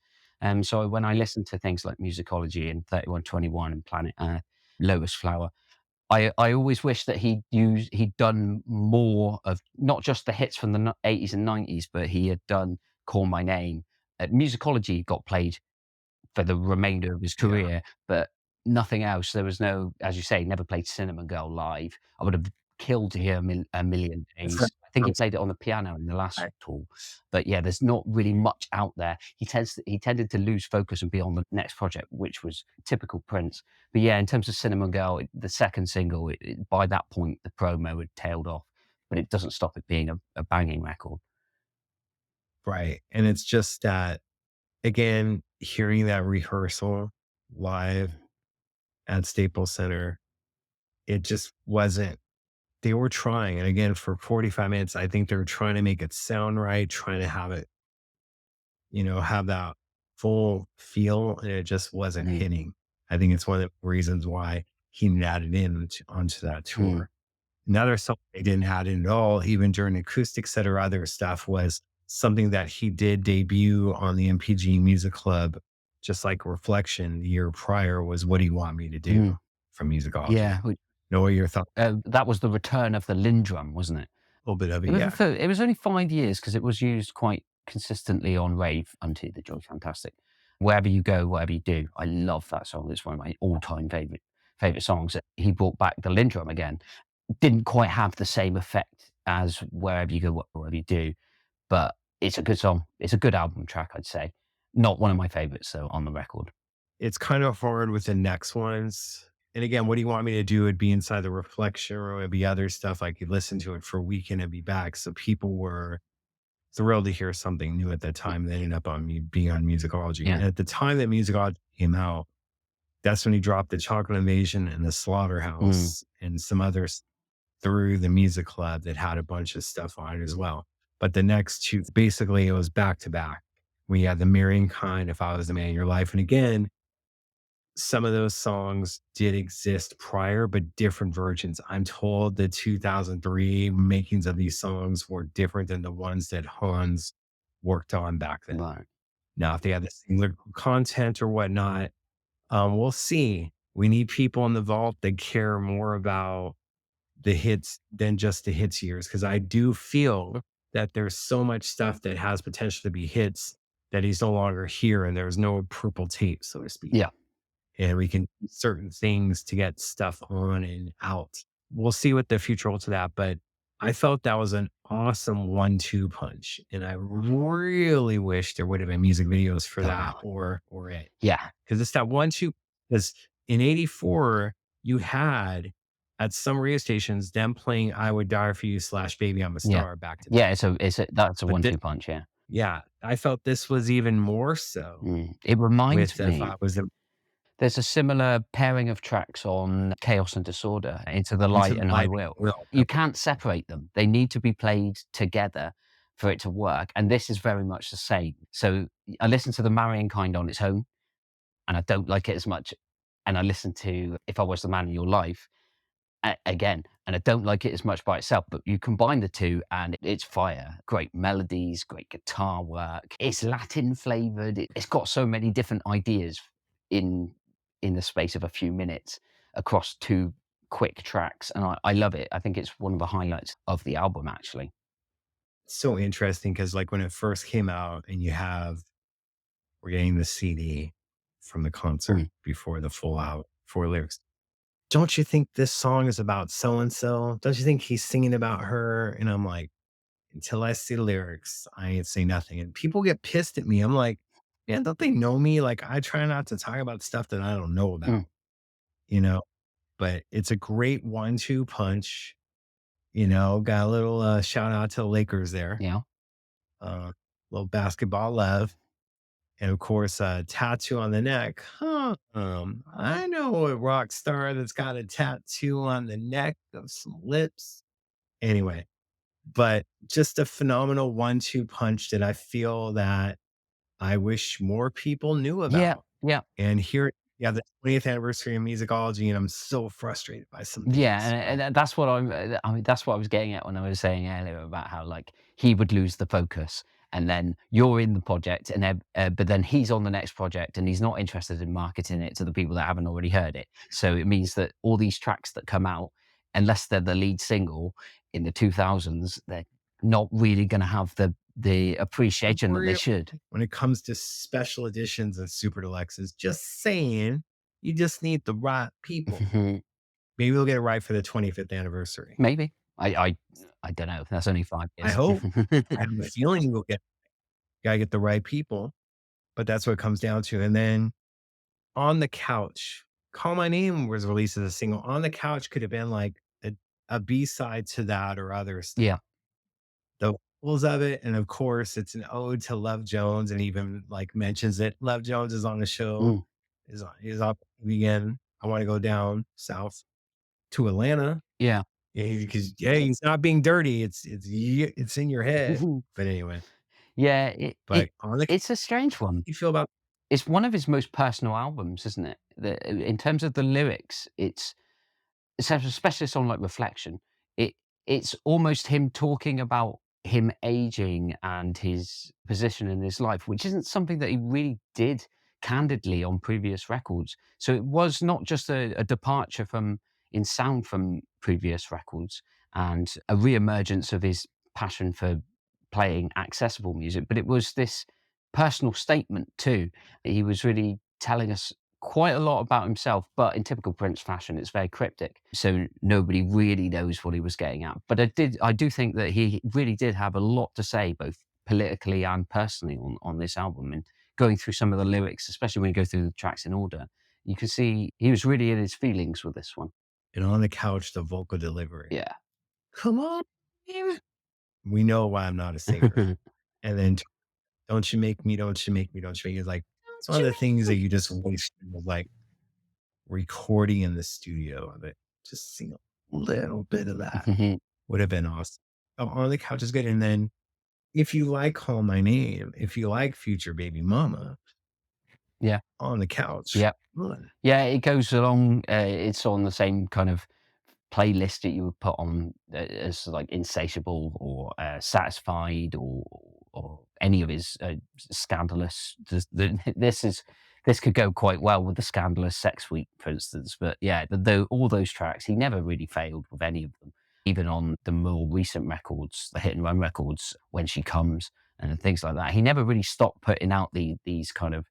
So when I listen to things like Musicology and 3121 and Planet Earth, Lotus Flower, I always wish that he'd done more of not just the hits from the 80s and 90s, but he had done Call My Name. Musicology got played for the remainder of his yeah. career, but nothing else. There was no, as you say, never played Cinnamon Girl live. I would have killed to hear a million It's right. days. I think he played it on the piano in the last tour. But yeah, there's not really much out there. He tended to lose focus and be on the next project, which was typical Prince. But yeah, in terms of Cinnamon Girl, the second single, by that point, the promo had tailed off, but it doesn't stop it being a banging record. Right. And it's just that again, hearing that rehearsal live at Staples Center, it just wasn't they were trying. And again, for 45 minutes, I think they were trying to make it sound right, trying to have it, have that full feel, and it just wasn't Mm, hitting. I think it's one of the reasons why he added onto that mm, tour. Another song they didn't add in at all, even during acoustic set or other stuff, was something that he did debut on the MPG Music Club, just like Reflection the year prior, was What Do You Want Me to Do mm. from Musicology. Yeah, Know what your thoughts? that was the return of the Lindrum, wasn't it? A little bit of it, It was yeah. it was only 5 years because it was used quite consistently on rave until the Joy Fantastic. Wherever you go, whatever you do. I love that song. It's one of my all-time favorite songs. He brought back the Lindrum again. Didn't quite have the same effect as Wherever You Go, Whatever You Do, but it's a good song. It's a good album track, I'd say. Not one of my favorites though on the record. It's kind of hard with the next ones. And again, What Do You Want Me to Do? Would be inside the Reflection, or it'd be other stuff like you listen to it for a weekend and be back. So people were thrilled to hear something new at that time that ended up being on Musicology. Yeah. And at the time that Musicology came out, that's when he dropped the Chocolate Invasion and the Mm, Slaughterhouse and some others through the music club that had a bunch of stuff on it as well. But the next two, basically, it was back to back. We had the Marrying Kind, If I Was the Man in Your Life. And again, some of those songs did exist prior, but different versions. I'm told the 2003 makings of these songs were different than the ones that Hans worked on back then. right. Now, if they had the same lyrical content or whatnot, we'll see. We need people in the vault that care more about the hits than just the hits years. Cause I do feel that there's so much stuff that has potential to be hits that he's no longer here and there's no purple tape, so to speak. Yeah. And we can do certain things to get stuff on and out. We'll see what the future holds to that. But I felt that was an awesome 1-2 punch. And I really wish there would have been music videos for that Oh, or it. yeah. Because it's that 1-2. Because in 84, you had at some radio stations them playing I Would Die for You / Baby I'm a Yeah. Star back to Yeah. back. That's a But 1-2 punch. Yeah. yeah, I felt this was even more so It reminds with if me, I was there's a similar pairing of tracks on Chaos and Disorder, Into the into Light the and I light. Will. Will. You can't separate them. They need to be played together for it to work. And this is very much the same. So I listen to The Marrying Kind on its own, and I don't like it as much. And I listen to If I Was the Man in Your Life again, and I don't like it as much by itself, but you combine the two and it's fire. Great melodies, great guitar work. It's Latin flavored. It's got so many different ideas in in the space of a few minutes across two quick tracks, and I love it. I think it's one of the highlights of the album, actually. So interesting because like when it first came out and we're getting the CD from the concert Mm. before the full out 4 lyrics. Don't you think this song is about so and so? Don't you think he's singing about her? And I'm like, until I see the lyrics, I ain't say nothing. And people get pissed at me. I'm like, man, don't they know me? Like I try not to talk about stuff that I don't know about, Mm. you know. But it's a great 1-2 punch. Got a little shout out to the Lakers there. Yeah. Little basketball love. And of course, a tattoo on the neck. Huh. I know a rock star that's got a tattoo on the neck of some lips. Anyway, but just a phenomenal 1-2 punch that I feel that I wish more people knew Yeah. about. Yeah. And here, yeah, the 20th anniversary of musicology, and I'm so frustrated by some Yeah, things. and that's what I mean, that's what I was getting at when I was saying earlier about how, like, he would lose the focus, and then you're in the project, and then, but then he's on the next project, and he's not interested in marketing it to the people that haven't already heard it. So it means that all these tracks that come out, unless they're the lead single in the 2000s, they're not really gonna have the appreciation that they should. When it comes to special editions and super deluxes, just saying, you just need the right people. Maybe we'll get it right for the 25th anniversary. Maybe. I don't know. That's only 5 I years. hope. I have a feeling we'll gotta get the right people, but that's what it comes down to. And then On the Couch, Call My Name was released as a single. On the Couch could have been like a B-side to that or other stuff. Yeah. The vocals of it, and of course, it's an ode to Love Jones, and even like mentions it. Love Jones is on the show. Mm. Is up again. I want to go down south to Atlanta. Yeah. Yeah, because he's not being dirty. It's in your head. But anyway, Yeah, but on the it's a strange one. you feel about It's one of his most personal albums, isn't it? In terms of the lyrics, especially a song like Reflection, it it's almost him talking about him aging and his position in his life, which isn't something that he really did candidly on previous records. So it was not just a departure from in sound from previous records and a re-emergence of his passion for playing accessible music, but it was this personal statement too. He was really telling us quite a lot about himself, but in typical Prince fashion, it's very cryptic. So nobody really knows what he was getting at. But I do think that he really did have a lot to say, both politically and personally, on this album. And going through some of the lyrics, especially when you go through the tracks in order, you can see he was really in his feelings with this one. and On the Couch, the vocal delivery. Yeah. Come on, baby. We know why I'm not a singer. And then don't you make me, don't you make me, don't you make me. It's like it's one of the things that you just wish was like recording in the studio of it. Just sing a little bit of that would have been awesome. On the Couch is good. And then if you like Call My Name, if you like Future Baby Mama, Yeah. On the Couch. Yeah. Good. Yeah, it goes along. It's on the same kind of playlist that you would put on as like Insatiable or Satisfied or any of his Scandalous. This is this could go quite well with the Scandalous Sex Week, for instance. But yeah, all those tracks, he never really failed with any of them. Even on the more recent records, the hit and run records, When She Comes and things like that, he never really stopped putting out these kind of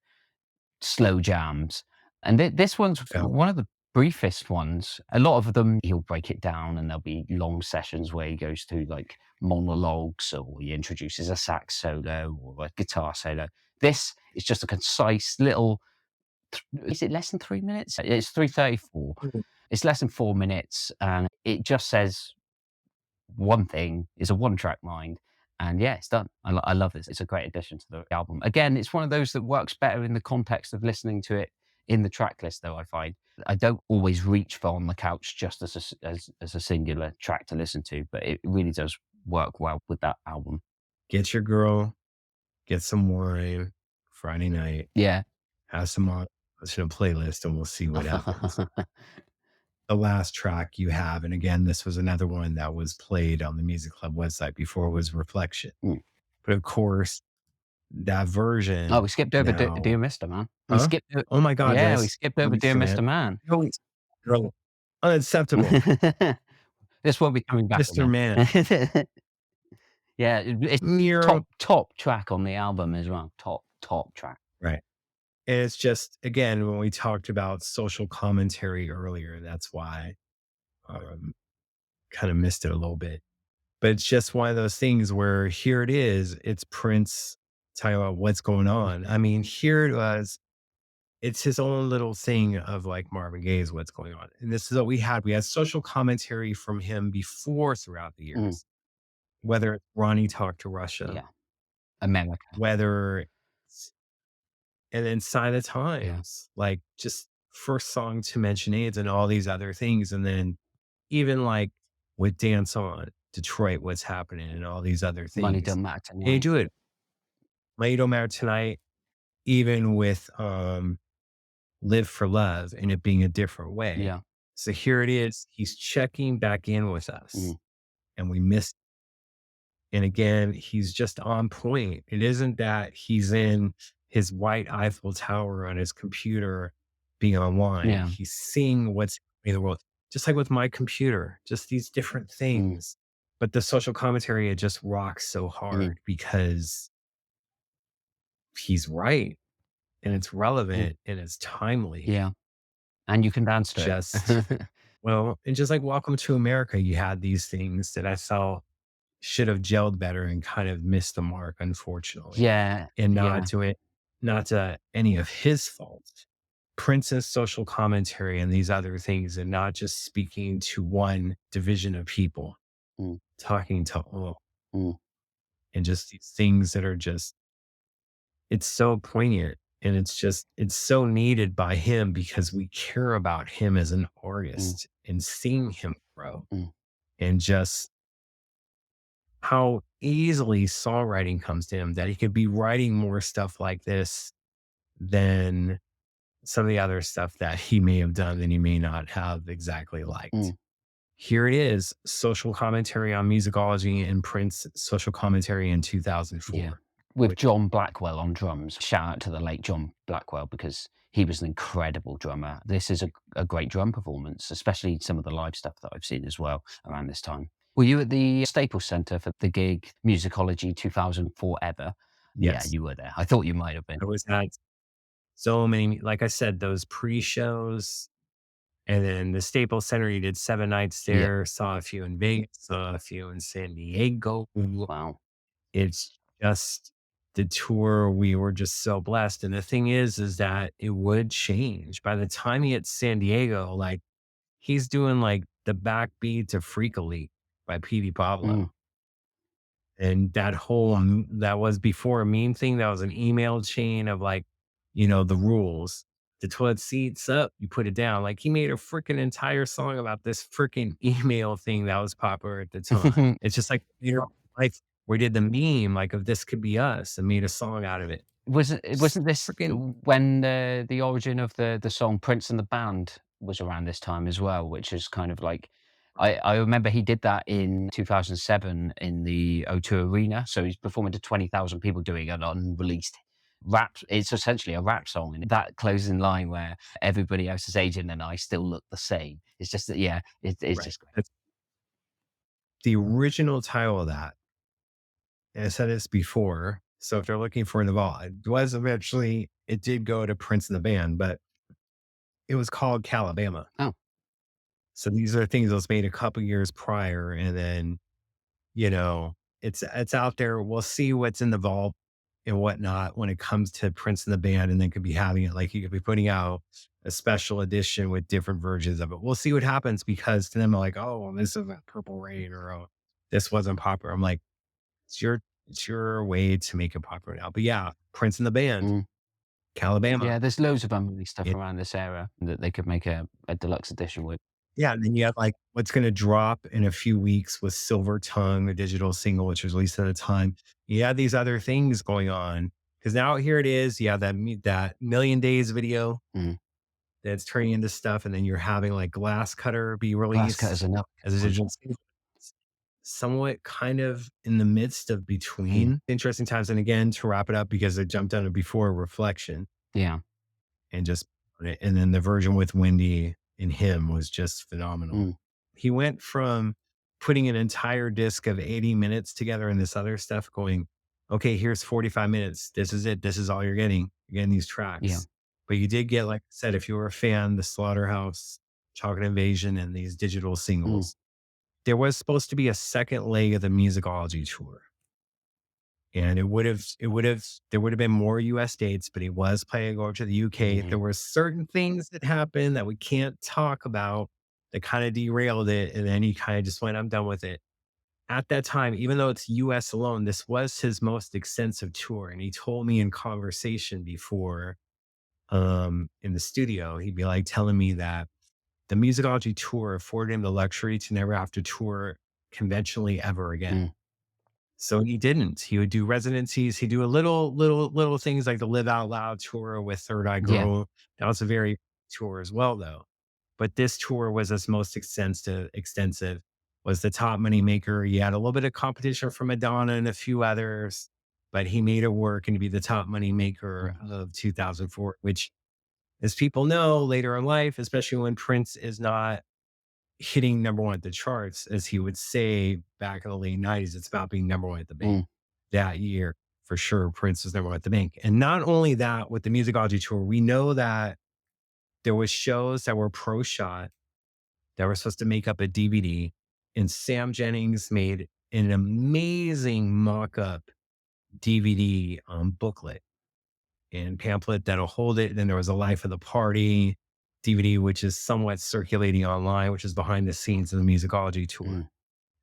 slow jams. And this one's Yeah. one of the briefest ones. A lot of them, he'll break it down and there'll be long sessions where he goes through like monologues, or he introduces a sax solo or a guitar solo. This is just a concise little, is it less than 3 minutes? It's 3:34. Mhm. It's less than 4 minutes, and it just says one thing. It's a one-track mind, and yeah, it's done. I love this. It's a great addition to the album. Again, it's one of those that works better in the context of listening to it in the track list, though. I find I don't always reach for On the Couch just as a singular track to listen to, but it really does work well with that album. Get your girl, get some wine, Friday night, Yeah. have some on, listen to a playlist, and we'll see what happens. The last track you have, and again, this was another one that was played on the Music Club website before, was Reflection. Mm. But of course, that version. Oh, we skipped over now, Dear Mr. Man. We huh? skipped. Oh my God, Yeah, we yes. skipped over Dear Mr. Man. No, girl, unacceptable. This won't be coming back Mr. again. Man. Yeah, it's Nero. top track on the album as well. Top track. Right. And it's just, again, when we talked about social commentary earlier, that's why kind of missed it a little bit. But it's just one of those things where here it is, it's Prince talking about what's going on. I mean, here it was, it's his own little thing of like Marvin Gaye's what's going on. And this is what we had. We had social commentary from him before throughout the years, whether it's Ronnie Talk to Russia, Yeah. America. whether it's, and then Sign of Times, like just first song to mention AIDS and all these other things. And then even like with Dance On, Detroit, What's Happening, and all these other things. Money Don't Matter Tonight. They do it. Money Don't Matter Tonight, even with Live for Love and it being a different way. Yeah. So here it is. He's checking back in with us and we missed. And again, he's just on point. It isn't that he's in his white Eiffel Tower on his computer being online. Yeah. He's seeing what's in the world. Just like with my computer, just these different things. But the social commentary, it just rocks so hard because he's right and it's relevant and it's timely. Yeah. And you can dance to Just, it. well, and just like Welcome to America, you had these things that I felt should have gelled better and kind of missed the mark, unfortunately. Yeah. And not to any of his fault. Prince's social commentary and these other things, and not just speaking to one division of people, talking to all. And just these things that are just, it's so poignant. And it's so needed by him because we care about him as an artist and seeing him grow. And just how easily songwriting comes to him, that he could be writing more stuff like this than some of the other stuff that he may have done that he may not have exactly liked. Here it is, social commentary on Musicology and Prince social commentary in 2004. Yeah. With John Blackwell on drums. Shout out to the late John Blackwell because he was an incredible drummer. This is a great drum performance, especially some of the live stuff that I've seen as well around this time. Were you at the Staples Center for the gig Musicology 2004 Ever? Yes. Yeah, you were there. I thought you might have been. I was at so many, like I said, those pre-shows. And then the Staples Center, you did 7 nights there, saw a few in Vegas, saw a few in San Diego. Wow. It's just the tour. We were just so blessed. And the thing is that it would change. By the time he hits San Diego, like he's doing like the backbeat to Freak Elite by P.D. Pablo. And that was before a meme thing. That was an email chain of like, the rules. The toilet seat's up, you put it down. Like he made a freaking entire song about this freaking email thing that was popular at the time. It's just like, like we did the meme, like of This Could Be Us, and made a song out of it. Wasn't this when the origin of the song Prince and the Band was around this time as well, which is kind of like, I remember he did that in 2007 in the O2 Arena. So he's performing to 20,000 people doing an unreleased rap. It's essentially a rap song, and that closing line where everybody else is aging and I still look the same. It's just that, yeah, it's Right. just great. That's the original title of that. And I said this before. So if they're looking for an evolve, it was eventually, it did go to Prince and the band, but it was called Calabama. Oh, So these are things that was made a couple years prior. And then, you know, it's out there. We'll see what's in the vault and whatnot when it comes to Prince and the band. And then could be having it like you could be putting out a special edition with different versions of it. We'll see what happens because to them, they're like, oh, well, this isn't Purple Rain or oh, this wasn't popular. I'm like, it's your it's your way to make it popular now. But yeah, Prince and the band, mm. Calabama. Yeah, there's loads of unreleased stuff It, around this era that they could make a deluxe edition with. yeah, and then you have like what's going to drop in a few weeks with Silver Tongue, the digital single, which was released at the time. You have these other things going on because now here it is. You have that Million Days video Mm. that's turning into stuff, and then you're having like Glass Cutter be Glass Cutter's released another as a one. digital single. Somewhat kind of in the midst of Mm. between interesting times. And again, to wrap it up, because I jumped on it before, Reflection. Yeah. And just and then the version with Wendy and him was just phenomenal. Mm. He went from putting an entire disc of 80 minutes together and this other stuff going, okay, here's 45 minutes. This is it. This is all you're getting. You're getting these Yeah. tracks. But you did get, like I said, if you were a fan, the Slaughterhouse, Chocolate Invasion, and these digital Mm. singles. There was supposed to be a second leg of the Musicology tour. And there would have been more US dates, but he was planning over to the UK. Mhm. There were certain things that happened that we can't talk about that kind of derailed it. And then he kind of just went, I'm done with it. At that time, even though it's US alone, this was his most extensive tour. And he told me in conversation before, in the studio, he'd be like telling me that the Musicology tour afforded him the luxury to never have to tour conventionally ever again. Mm. So he didn't. He would do residencies. He'd do a little things like the Live Out Loud tour with Third Eye Yeah. Girl. That was a very tour as well, though. But this tour was his most extensive, was the top money maker. He had a little bit of competition from Madonna and a few others, but he made it work and to be the top money maker Mm. of 2004, which, as people know later in life, especially when Prince is not hitting number one at the charts, as he would say back in the late 90s, it's about being number one at the bank. Mm. That year, for sure, Prince was number one at the bank. And not only that, with the Musicology tour, we know that there was shows that were pro shot that were supposed to make up a DVD. And Sam Jennings made an amazing mock-up DVD booklet and pamphlet that'll hold it. Then there was a Life of the Party DVD, which is somewhat circulating online, which is behind the scenes of the Musicology tour. Mm.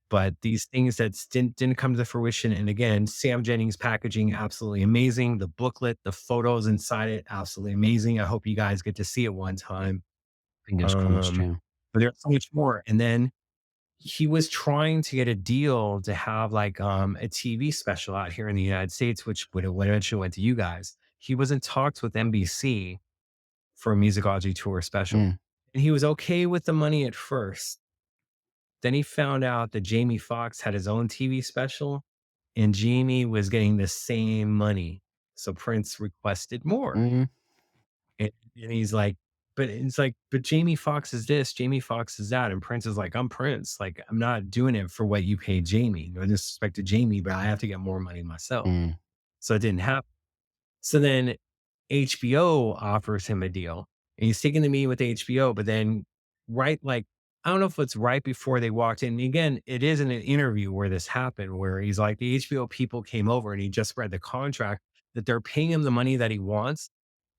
But these things that didn't come to fruition. And again, Sam Jennings packaging, absolutely amazing. The booklet, the photos inside it, absolutely amazing. I hope you guys get to see it one time. Fingers crossed, Um, yeah. but there's so much more. And then he was trying to get a deal to have like a TV special out here in the United States, which would eventually went to you guys. He was in talks with NBC for a Musicology tour special. Mm. And he was okay with the money at first. Then he found out that Jamie Foxx had his own TV special and Jamie was getting the same money. So Prince requested more. Mhm. And he's like, but it's like, but Jamie Foxx is this, Jamie Foxx is that. And Prince is like, I'm Prince. Like, I'm not doing it for what you paid Jamie. No disrespect to Jamie, but I have to get more money myself. Mm. So it didn't happen. So then HBO offers him a deal and he's taking the meeting with HBO, but then right, like, I don't know if it's right before they walked in. Again, it is in an interview where this happened, where he's like, the HBO people came over and he just read the contract that they're paying him the money that he wants,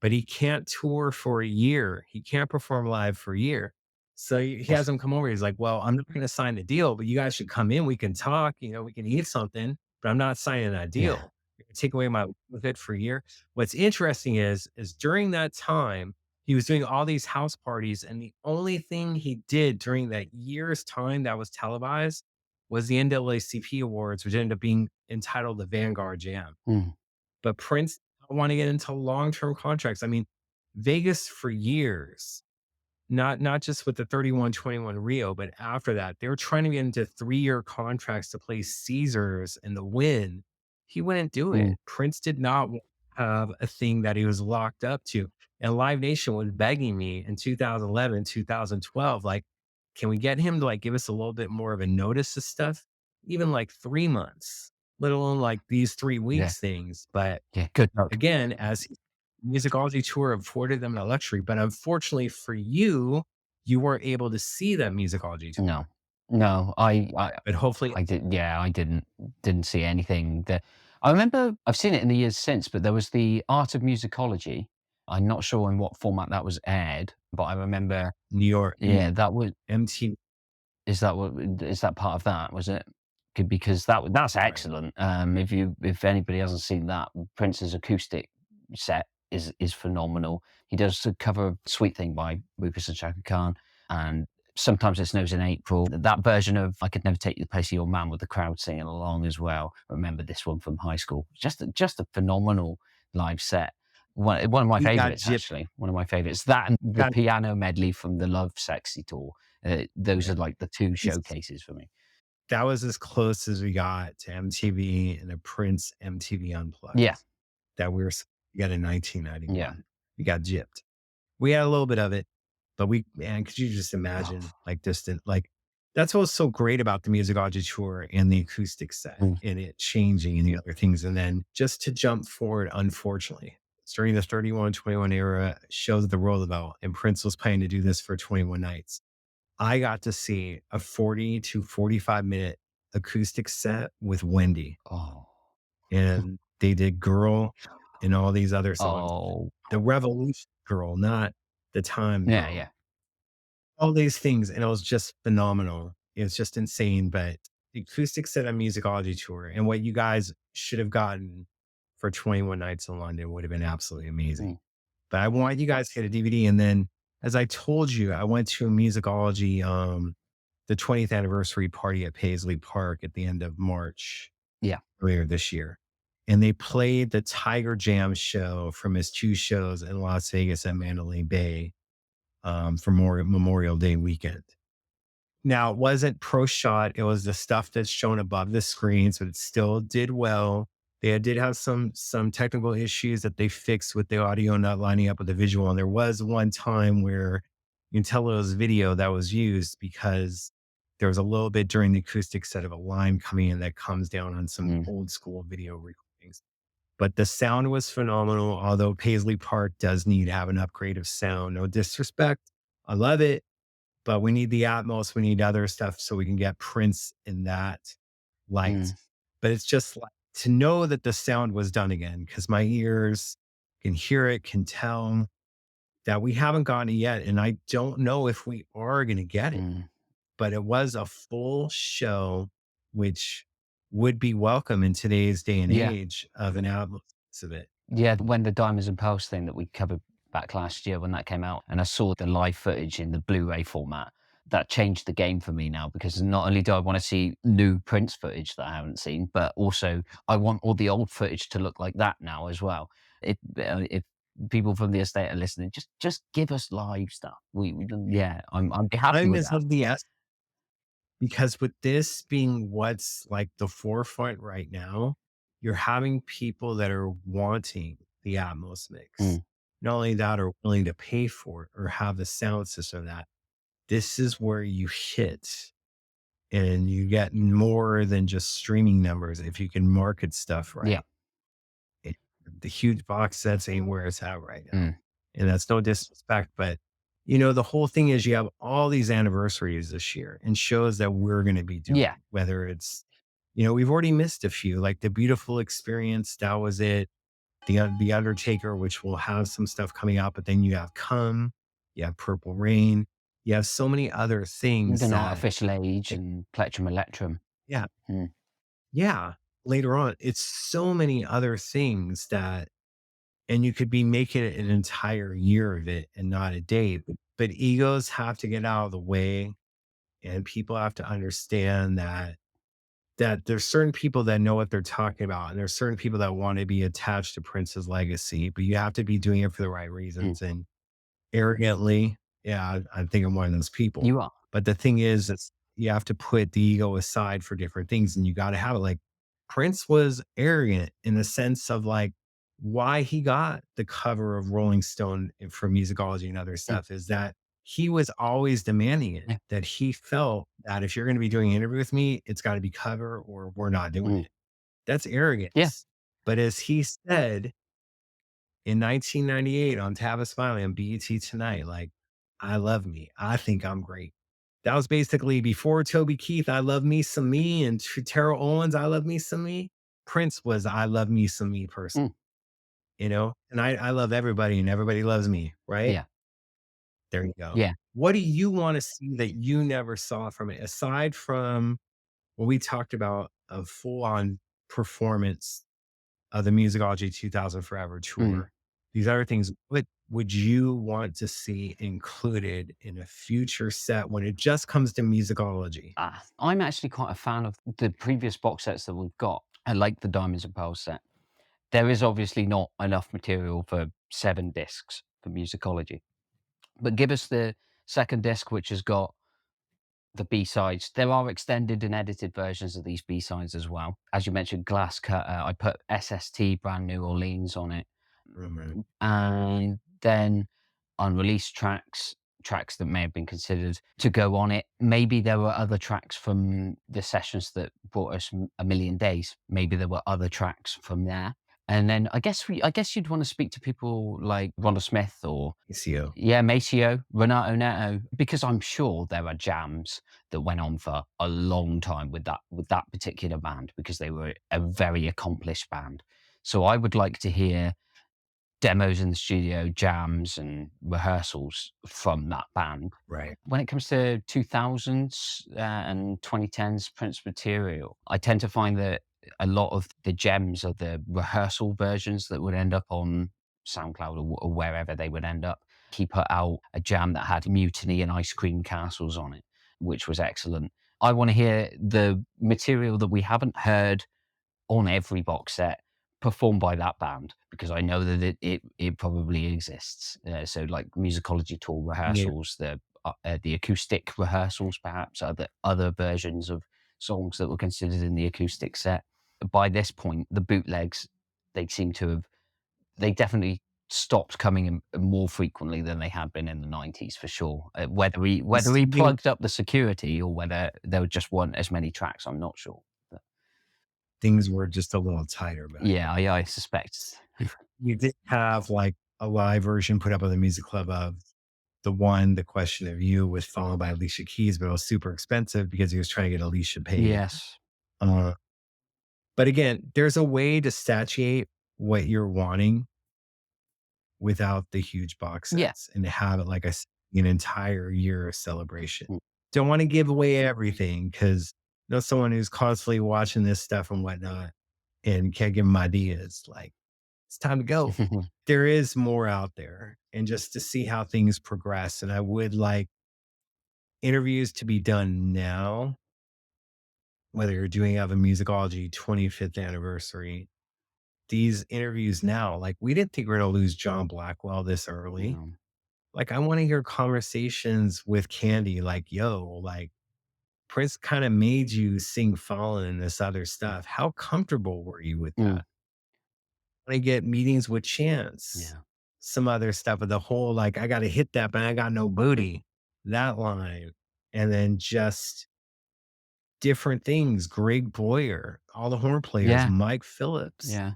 but he can't tour for a year. He can't perform live for a year. So he has Oof. them come over. He's like, well, I'm not going to sign the deal, but you guys should come in. We can talk, we can eat something, but I'm not signing that Yeah. deal. Take away my with it for a year. What's interesting is during that time, he was doing all these house parties, and the only thing he did during that year's time that was televised was the NAACP Awards, which ended up being entitled the Vanguard Jam. Mm. But Prince want to get into long-term contracts. I mean, Vegas for years, not just with the 3121 Rio, but after that, they were trying to get into 3-year contracts to play Caesars and the Win. He wouldn't do Mm. it. Prince did not have a thing that he was locked up to. And Live Nation was begging me in 2011, 2012, like, can we get him to like give us a little bit more of a notice of stuff? Even like 3 months, let alone like these 3 weeks Yeah. things. But Yeah. Good luck. again, as Musicology tour afforded them that luxury. But unfortunately for you, you weren't able to see that Musicology tour. No, no, But hopefully, I did. Yeah, I didn't see anything that I remember. I've seen it in the years since, but there was the Art of Musicology. I'm not sure in what format that was aired, but I remember. New York, Yeah, that was. MTV, Is that part of that? Was it? Because that's right? excellent. If anybody hasn't seen that, Prince's acoustic set is phenomenal. He does a cover of "Sweet Thing" by Rufus and Shaka Khan, and "Sometimes It Snows in April." That version of "I Could Never Take You to the Place of Your Man" with the crowd singing along as well. I remember this one from high school. Just a phenomenal live set. One of my We got favorites, gypped. actually. One of my favorites. That and the Got piano medley from the Love Sexy tour. Those yeah. are like the two It's showcases for me. that was as close as we got to MTV and a Prince MTV Yeah, Unplugged that we got in yeah. 1991. We got gypped. We had a little bit of it, but man, could you just imagine like distant, like that's what's so great about the Musicology tour and the acoustic set Mm, and it changing and the other things. And then just to jump forward, unfortunately, during the 31-21 era, shows the Roosevelt and Prince was planning to do this for 21 nights. I got to see a 40 to 45-minute acoustic set with Wendy, oh, and they did Girl and all these other songs. oh, The Revolution Girl, not the Time yeah, Girl. yeah. All these things, and it was just phenomenal. It was just insane, but the acoustic set on Musicology tour and what you guys should have gotten for 21 Nights in London would have been absolutely amazing. Mm, But I want you guys to get a DVD. And then, as I told you, I went to a Musicology, the 20th anniversary party at Paisley Park at the end of March yeah. earlier this year. And they played the Tiger Jam show from his two shows in Las Vegas and Mandalay Bay for Memorial Day weekend. Now, it wasn't pro shot. It was the stuff that's shown above the screens, but it still did well. They did have some technical issues that they fixed with the audio not lining up with the visual. And there was one time where you can tell it was video that was used because there was a little bit during the acoustic set of a line coming in that comes down on some Mm, old school video recordings. But the sound was phenomenal, although Paisley Park does need to have an upgrade of sound. No disrespect. I love it, but we need the Atmos, we need other stuff so we can get Prince in that light. mm, But it's just like to know that the sound was done again because my ears can hear it, can tell that we haven't gotten it yet. And I don't know if we are going to get it, mm. but it was a full show, which would be welcome in today's day and Yeah, age of an Atmos of it. yeah. When the Diamonds and Pearls thing that we covered back last year when that came out, and I saw the live footage in the Blu-ray format, that changed the game for me now because not only do I want to see new Prince footage that I haven't seen, but also I want all the old footage to look like that now as well. If people from the estate are listening, just give us live stuff. Yeah, I'd be happy Time with is that. of the essence because with this being what's like the forefront right now, you're having people that are wanting the Atmos mix. Mm, Not only that, are willing to pay for it or have the sound system that this is where you hit and you get more than just streaming numbers if you can market stuff yeah. right. It, the huge box sets ain't where it's at right now. Mm, And that's no disrespect, but the whole thing is you have all these anniversaries this year and shows that we're going to be yeah. doing, whether it's, we've already missed a few, like the Beautiful Experience. That was it. The Undertaker, which will have some stuff coming out, but then you have Come, you have Purple Rain, you have so many other things The that, Artificial Age eh, and Plectrum Electrum. yeah, Mm, yeah, later on, it's so many other things that, and you could be making it an entire year of it and not a day. But egos have to get out of the way, and people have to understand that there's certain people that know what they're talking about, and there's certain people that want to be attached to Prince's legacy, but you have to be doing it for the right mm. reasons. And arrogantly, yeah, I think I'm one of those people. You are. But the thing is you have to put the ego aside for different things, and you got to have it. Like Prince was arrogant in the sense of like why he got the cover of Rolling Stone for Musicology and other Mm, stuff is that he was always demanding it, yeah. that he felt that if you're going to be doing an interview with me, it's got to be cover or we're not doing Mm, it. That's yeah. arrogance. But as he said in 1998 on Tavis Smiley on BET Tonight, like, I love me. I think I'm great. That was basically before Toby Keith, I love me some me, and Terrell Owens, I love me some me. Prince was I love me some me person, Mm, and I love everybody and everybody loves me, right? yeah. There you go. Yeah. What do you want to see that you never saw from it aside from what we talked about a full on performance of the Musicology 2000 Forever Mm. tour? These other things, what would you want to see included in a future set when it just comes to musicology? I'm actually quite a fan of the previous box sets that we've got. I like the Diamonds and Pearls set. There is obviously not enough material for 7 discs for Musicology, but give us the second disc, which has got the B-sides. There are extended and edited versions of these B-sides as well. As you mentioned, Glass Cutter, I put SST, Brand New Orleans on it. Mhm. And then unreleased tracks that may have been considered to go on it. Maybe there were other tracks from the sessions that brought us A Million Days. Maybe there were other tracks from there. And then I guess you'd want to speak to people like Ronald Smith or ACO. yeah, Maceo, Renato Neto, because I'm sure there are jams that went on for a long time with that particular band because they were a very accomplished band. So I would like to hear demos in the studio, jams and rehearsals from that band. Right. When it comes to 2000s and 2010s Prince material, I tend to find that a lot of the gems are the rehearsal versions that would end up on SoundCloud or wherever they would end up. He put out a jam that had Mutiny and Ice Cream Castles on it, which was excellent. I want to hear the material that we haven't heard on every box set performed by that band because I know that it probably exists. So like musicology tour Yeah. rehearsals, the acoustic rehearsals, perhaps other versions of songs that were considered in the acoustic set. By this point, the bootlegs they seem to have they definitely stopped coming in more frequently than they had been in the 90s for sure. Whether he Something plugged up the security or whether there just weren't as many tracks, I'm not sure. But things were just a little tighter back yeah, then. I suspect. You did have like a live version put up on the music club of the question of you was followed by Alicia Keys, but it was super expensive because he was trying to get Alicia paid. Yes. Uh, but again, there's a way to satiate what you're wanting without the huge box Yeah. sets and to have it like an entire year of celebration. Mm. Don't want to give away everything because someone who's constantly watching this stuff and whatnot and can't give them ideas. Like, it's time to go. There is more out there and just to see how things progress. And I would like interviews to be done now, whether you're doing have a musicology 25th anniversary, these interviews now, like we didn't think we are going to lose John Blackwell this early. No. Like I want to hear conversations with Candy, like, yo, like Prince kind of made you sing Fallen and this other stuff. How comfortable were you with Mm. that? I get meetings with Chance, Yeah. some other stuff of the whole, like, I got to hit that, but I got no booty, that line. And then just different things. Greg Boyer, all the horn players, Yeah. Mike Phillips, Yeah.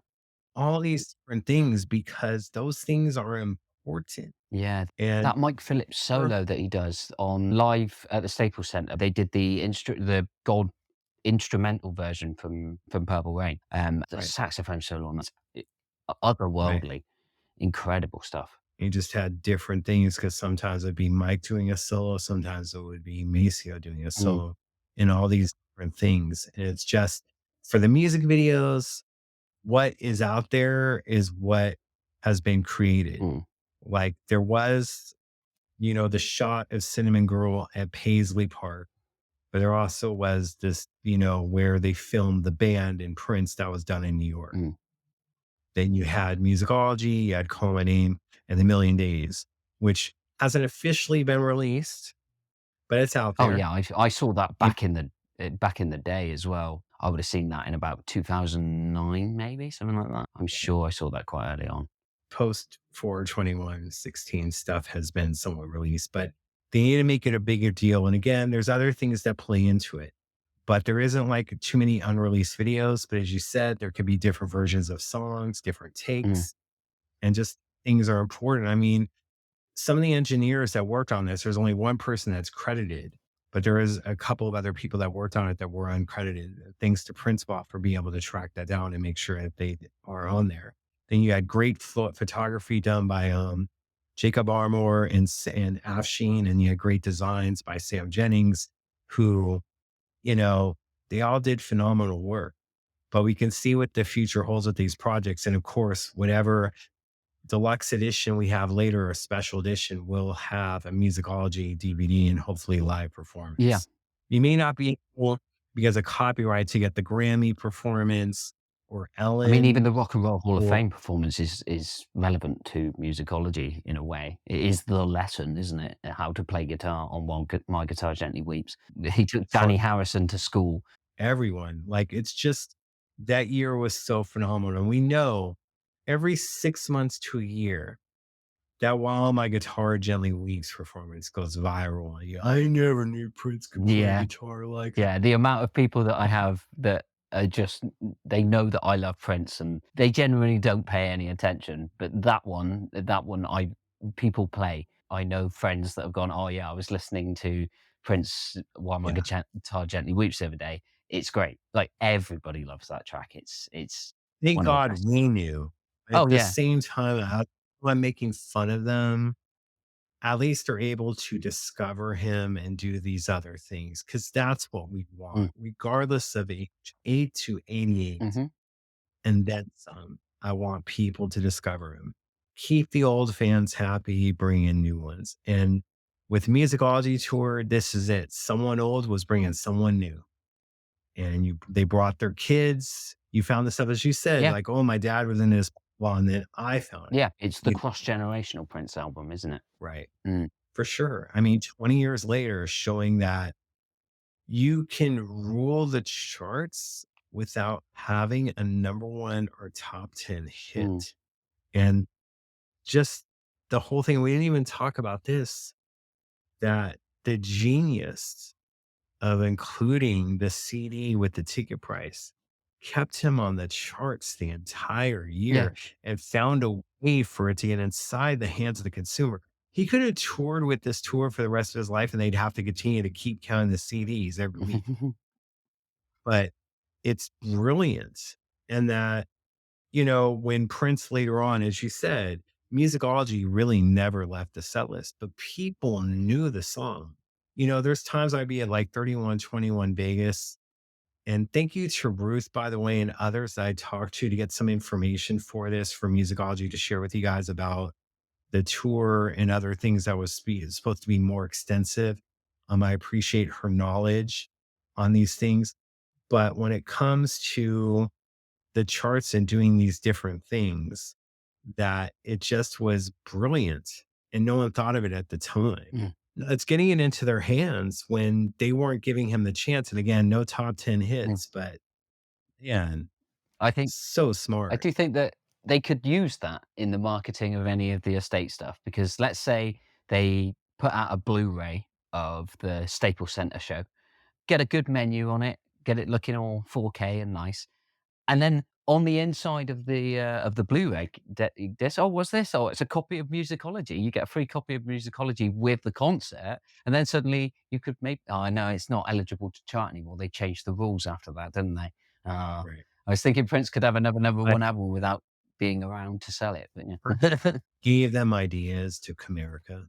all these different things, because those things are important. Yeah. And That Mike Phillips we're- solo that he does on live at the Staples Center, they did the gold instrumental version from Purple Rain. The right, saxophone solo on that's right. otherworldly, incredible stuff. He just had different things because sometimes it'd be Mike doing a solo, sometimes it would be Maceo doing a Mm, solo, and all these different things. And it's just for the music videos, what is out there is what has been created. mm, Like there was, the shot of Cinnamon Girl at Paisley Park, but there also was this, where they filmed the band and Prince that was done in New York. mm. Then you had Musicology, you had Call My Name, and The Million Days, which hasn't officially been released, but it's out Oh there. yeah, I saw that You back in the day as well. I would have seen that in about 2009, maybe something like that. I'm sure I saw that quite early on. Post 4/21/16 stuff has been somewhat released, but they need to make it a bigger deal. And again, there's other things that play into it, but there isn't like too many unreleased videos. But as you said, there could be different versions of songs, different Mm. takes, and just things are important. I mean, some of the engineers that worked on this, there's only one person that's credited, but there is a couple of other people that worked on it that were uncredited. Thanks to Principal for being able to track that down and make sure that they are on there. Then you had great photography done by Jacob Armour and Afshin, and you had great designs by Sam Jennings, who, you know, they all did phenomenal work. But we can see what the future holds with these projects. And of course, whatever deluxe edition we have later, or special edition, will have a Musicology DVD and hopefully live Yeah. performance. You may not be able, because of copyright, to get the Grammy performance or I mean, even Ellen the Rock and Roll Hall of or Fame performance is relevant to musicology in a way. It is the lesson, isn't it? How to play guitar on My Guitar Gently Weeps. He took for Danny Harrison to school. everyone. Like, it's just that year was so phenomenal. And we know every 6 months to a year, that While My Guitar Gently Weeps performance goes viral. I never knew Prince could play Yeah. guitar like Yeah, the amount of people that I have that are just they know that I love Prince and they genuinely don't pay any attention. But that one I people play. I know friends that have gone, "Oh yeah, I was listening to Prince While My yeah. Guitar Gently Weeps the other day." It's great. Like everybody loves that track. It's Thank one of the God best. we knew. At Oh the yeah. same time, I'm making fun of them. At least they're able to discover him and do these other things, because that's what we Mm. want, regardless of age, 8 to 88, Hmm. and then some. I want people to discover him. Keep the old fans happy, bring in new ones. And with Musicology Tour, this is it. Someone old was bringing someone new, and they brought their kids. You found the stuff, as you said, Yeah. like, oh, my dad was in this. Well, and then I found it. Yeah. It's the You cross generational Prince album, isn't it? right. Mm. For sure. I mean, 20 years later, showing that you can rule the charts without having a number one or top 10 Mm. hit. And just the whole thing, we didn't even talk about this, that the genius of including the CD with the ticket price kept him on the charts the entire Yeah. year and found a way for it to get inside the hands of the consumer. He could have toured with this tour for the rest of his life and they'd have to continue to keep counting the CDs every week. But it's brilliant. And that, when Prince later on, as you said, Musicology really never left the set list, but people knew the song. There's times I'd be at like 3121 Vegas. And thank you to Ruth, by the way, and others that I talked to get some information for this for Musicology to share with you guys about the tour and other things that was supposed to be more extensive. I appreciate her knowledge on these things. But when it comes to the charts and doing these different things, that it just was brilliant and no one thought of it at the time. Mm. It's getting it into their hands when they weren't giving him the chance. And again, no top 10 Mm. hits, but yeah, I think so I smart. do think that they could use that in the marketing of any of the estate stuff because let's say they put out a Blu-ray of the Staples Center show, get a good menu on it, get it looking all 4K and nice, and then on the inside of the Blu-ray this, oh, what's this? Oh, it's a copy of Musicology. You get a free copy of Musicology with the concert, and then suddenly you could make. Oh, no, it's not eligible to chart anymore. They changed the rules after that, didn't they? Uh, Right. I was thinking Prince could have another number But one album without being around to sell it, but Prince yeah. gave them ideas to Comerica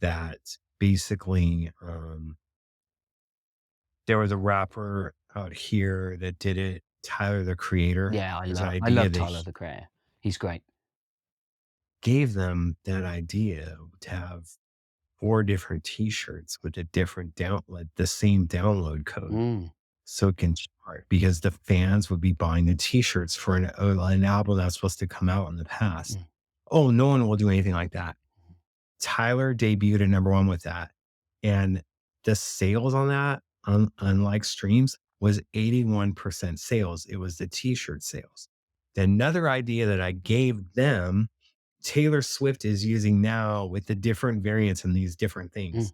that basically, there was a rapper out here that did it, Tyler the Creator. Yeah, There's an I idea love that Tyler, he the Creator. He's great. gave them that idea to have 4 different T-shirts with a different the same download code, Mm, so it can chart, because the fans would be buying the T-shirts for an album that's supposed to come out in the past. mm, Oh, no one will do anything like that. Tyler debuted at number 1 with that, and the sales on that, unlike streams, was 81% sales. It was the t-shirt sales. Another idea that I gave them, Taylor Swift is using now with the different variants and these different Mm, things.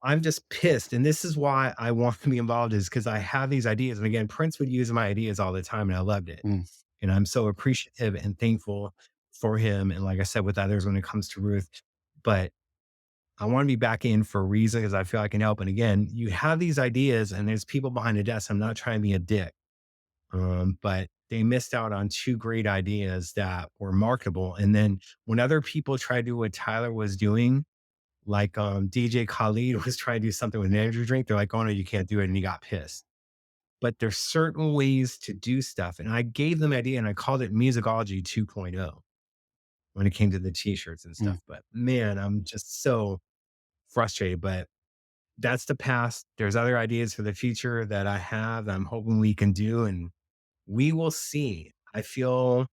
I'm just pissed. And this is why I want to be involved, is because I have these ideas. And again, Prince would use my ideas all the time and I loved it. mm, And I'm so appreciative and thankful for him. And like I said, with others when it comes to Ruth, but I want to be back in for a reason because I feel I can help. And again, you have these ideas and there's people behind the desk. I'm not trying to be a dick, but they missed out on two great ideas that were marketable. And then when other people tried to do what Tyler was doing, like DJ Khalid was trying to do something with an energy drink, they're like, oh no, you can't do it. And he got pissed. But there's certain ways to do stuff. And I gave them an idea and I called it Musicology 2.0 when it came to the t-shirts and mm. stuff. But man, I'm just so frustrated. But that's the past. There's other ideas for the future that I have that I'm hoping we can do, and we will see. I feel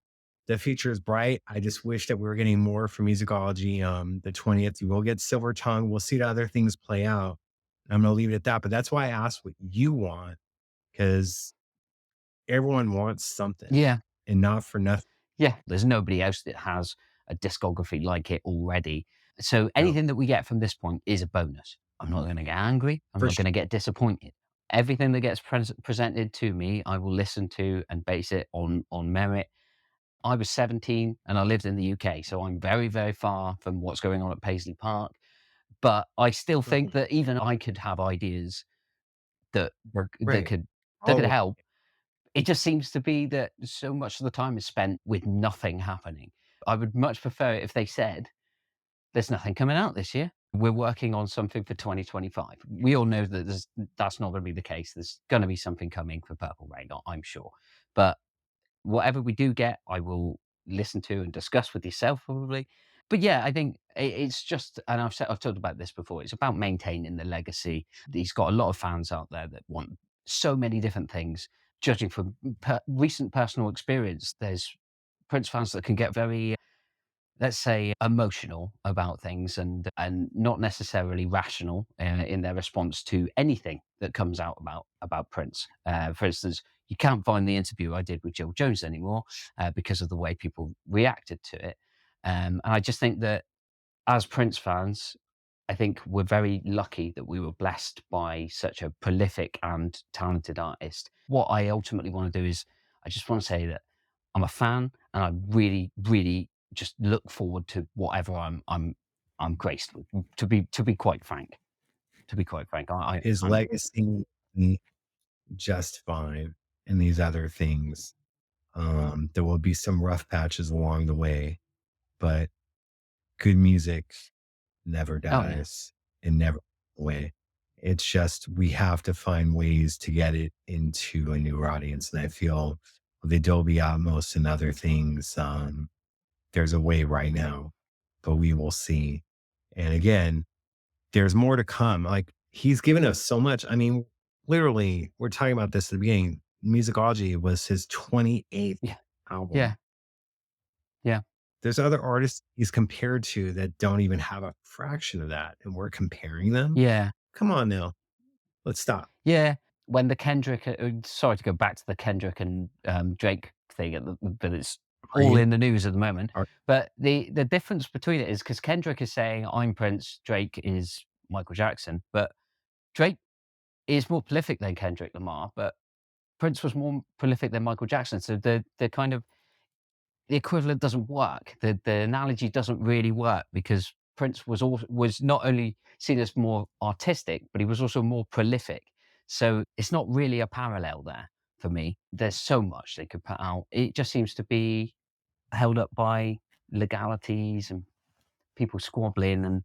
the future is bright. I just wish that we were getting more from Musicology. The 20th, you will get Silver Tongue. We'll see the other things play out. I'm going to leave it at that. But that's why I asked what you want, because everyone wants something Yeah. and not for nothing. Yeah. There's nobody else that has a discography like it already. So No, anything that we get from this point is a bonus. I'm not going to get angry. I'm for not going sure. to get disappointed. Everything that gets presented to me, I will listen to and base it on merit. I was 17 and I lived in the UK, so I'm very, very far from what's going on at Paisley Park. But I still think Mhm. that even I could have ideas that were Right. that could Oh, help. It just seems to be that so much of the time is spent with nothing happening. I would much prefer it if they said, "There's nothing coming out this year. We're working on something for 2025." We all know that that's not gonna be the case. There's gonna be something coming for Purple Rain, I'm sure. But whatever we do get, I will listen to and discuss with yourself probably. But yeah, I think it's just, and I've talked about this before. It's about maintaining the legacy. He's got a lot of fans out there that want so many different things. Judging from recent personal experience, there's Prince fans that can get very, let's say, emotional about things and not necessarily rational in their response to anything that comes out about Prince. For instance, you can't find the interview I did with Jill Jones anymore because of the way people reacted to it. And I just think that as Prince fans, I think we're very lucky that we were blessed by such a prolific and talented artist. What I ultimately want to do is I just want to say that I'm a fan and I really, really just look forward to whatever I'm graced with. To be quite frank. To be quite frank. his I'm legacy mm, just fine. And these other things. There will be some rough patches along the way, but good music never oh yeah. dies and never goes away. It's just we have to find ways to get it into a new audience. And I feel with Adobe Atmos and other things, there's a way right now, but we will see. And again, there's more to come. Like he's given us so much. I mean, literally, we're talking about this at the beginning. Musicology was his 28th Yeah. album. Yeah. Yeah. There's other artists he's compared to that don't even have a fraction of that, and we're comparing them? Yeah. Come on now. Let's stop. Yeah. When the Kendrick, sorry to go back to the Kendrick and Drake thing, but it's Are all you in the news at the moment. are But the difference between it is because Kendrick is saying I'm Prince, Drake is Michael Jackson, but Drake is more prolific than Kendrick Lamar, but Prince was more prolific than Michael Jackson. So the kind of the equivalent doesn't work. The analogy doesn't really work because Prince was not only seen as more artistic, but he was also more prolific. So it's not really a parallel there for me. There's so much they could put out. It just seems to be held up by legalities and people squabbling. And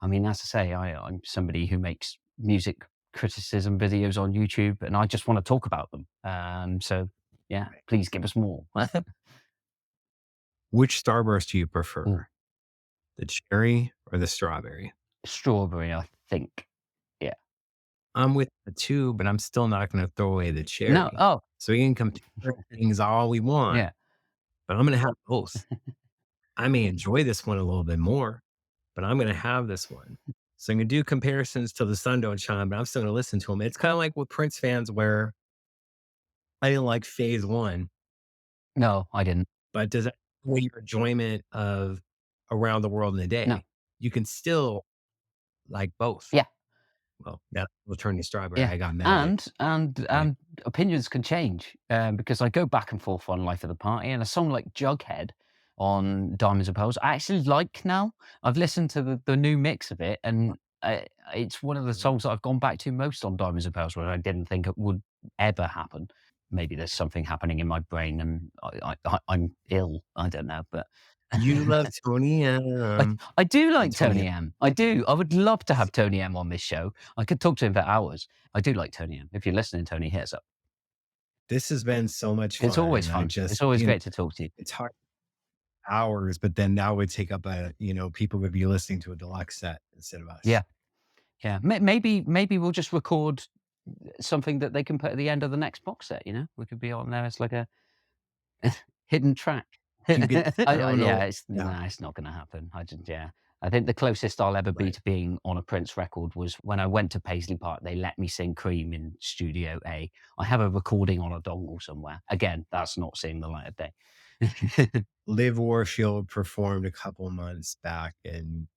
I mean, as I say, I'm somebody who makes music criticism videos on YouTube, and I just want to talk about them. So yeah, please give us more. which Starburst do you Ooh, prefer? The cherry or the strawberry? strawberry, I think. Yeah. I'm with the 2, but I'm still not gonna throw away the No. cherry. Oh, So we can compare things all we want, yeah. but I'm gonna have both. I may enjoy this one a little bit more, but I'm gonna have this one. So I'm gonna do comparisons till the sun don't shine, but I'm still gonna listen to him. It's kind of like with Prince fans where I didn't like phase one, No, I didn't. but does that weigh your enjoyment of Around the World in a No. Day? You can still like both. Yeah. Well, that will turn to strawberry. Yeah. I got mad at right. And opinions can change, because I go back and forth on Life of the Party, and a song like Jughead on Diamonds and Pearls, I actually like now. I've listened to the new mix of it, and it's one of the songs that I've gone back to most on Diamonds and Pearls, where I didn't think it would ever happen. Maybe there's something happening in my brain, and I'm ill. I don't know, but You love Tony I do like Tony Tony M. I do. I would love to have Tony M on this show. I could talk to him for hours. I do like Tony M. If you're listening, Tony, hit us up. This has been so much It's fun, always and I fun. It's just, always great to talk to you. it's hard hours, but then that would take up people would be listening to a deluxe set instead of us. Yeah. Yeah. Maybe we'll just record something that they can put at the end of the next box set, We could be on there as like a hidden track. You get, I don't know. Yeah, Yeah. nah, it's not gonna happen. Yeah. I think the closest I'll ever be Right. to being on a Prince record was when I went to Paisley Park. They let me sing Cream in Studio A. I have a recording on a dongle somewhere. Again, that's not seeing the light of day. Liv Warfield performed a couple months back, and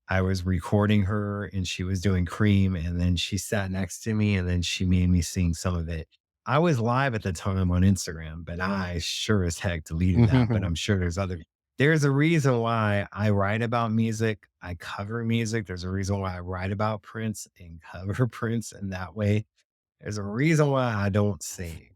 I was recording her and she was doing Cream, and then she sat next to me and then she made me sing some of it. I was live at the time on Instagram, but I sure as heck deleted that. But I'm sure there's a reason why I write about music. I cover music. There's a reason why I write about Prince and cover Prince in that way. There's a reason why I don't sing.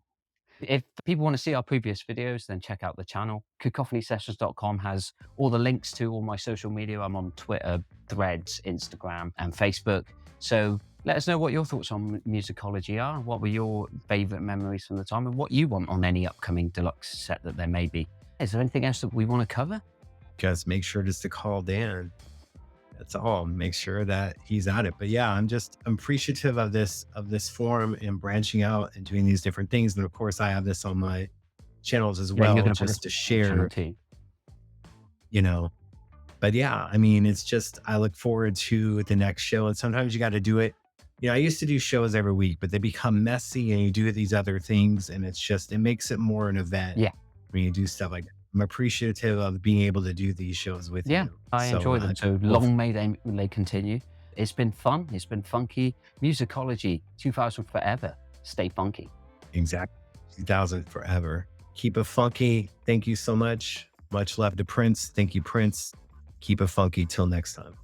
If people want to see our previous videos, then check out the channel. CacophonySessions.com has all the links to all my social media. I'm on Twitter, Threads, Instagram, and Facebook. So let us know what your thoughts on Musicology are. What were your favorite memories from the time, and what you want on any upcoming deluxe set that there may be. Is there anything else that we want to cover? Just make sure just to call Dan. That's all. Make sure that he's at it. But yeah, I'm appreciative of this forum and branching out and doing these different things. And of course, I have this on my channels as well, just to share, But yeah, I mean, it's just, I look forward to the next show. And sometimes you got to do it. I used to do shows every week, but they become messy and you do these other things. And it makes it more an event. Yeah. When you do stuff like that. I'm appreciative of being able to do these shows with you. Yeah, I enjoy them. So long may they continue. It's been fun. It's been funky. Musicology, 2000 forever. Stay funky. Exactly. 2000 forever. Keep it funky. Thank you so much. Much love to Prince. Thank you, Prince. Keep it funky. Till next time.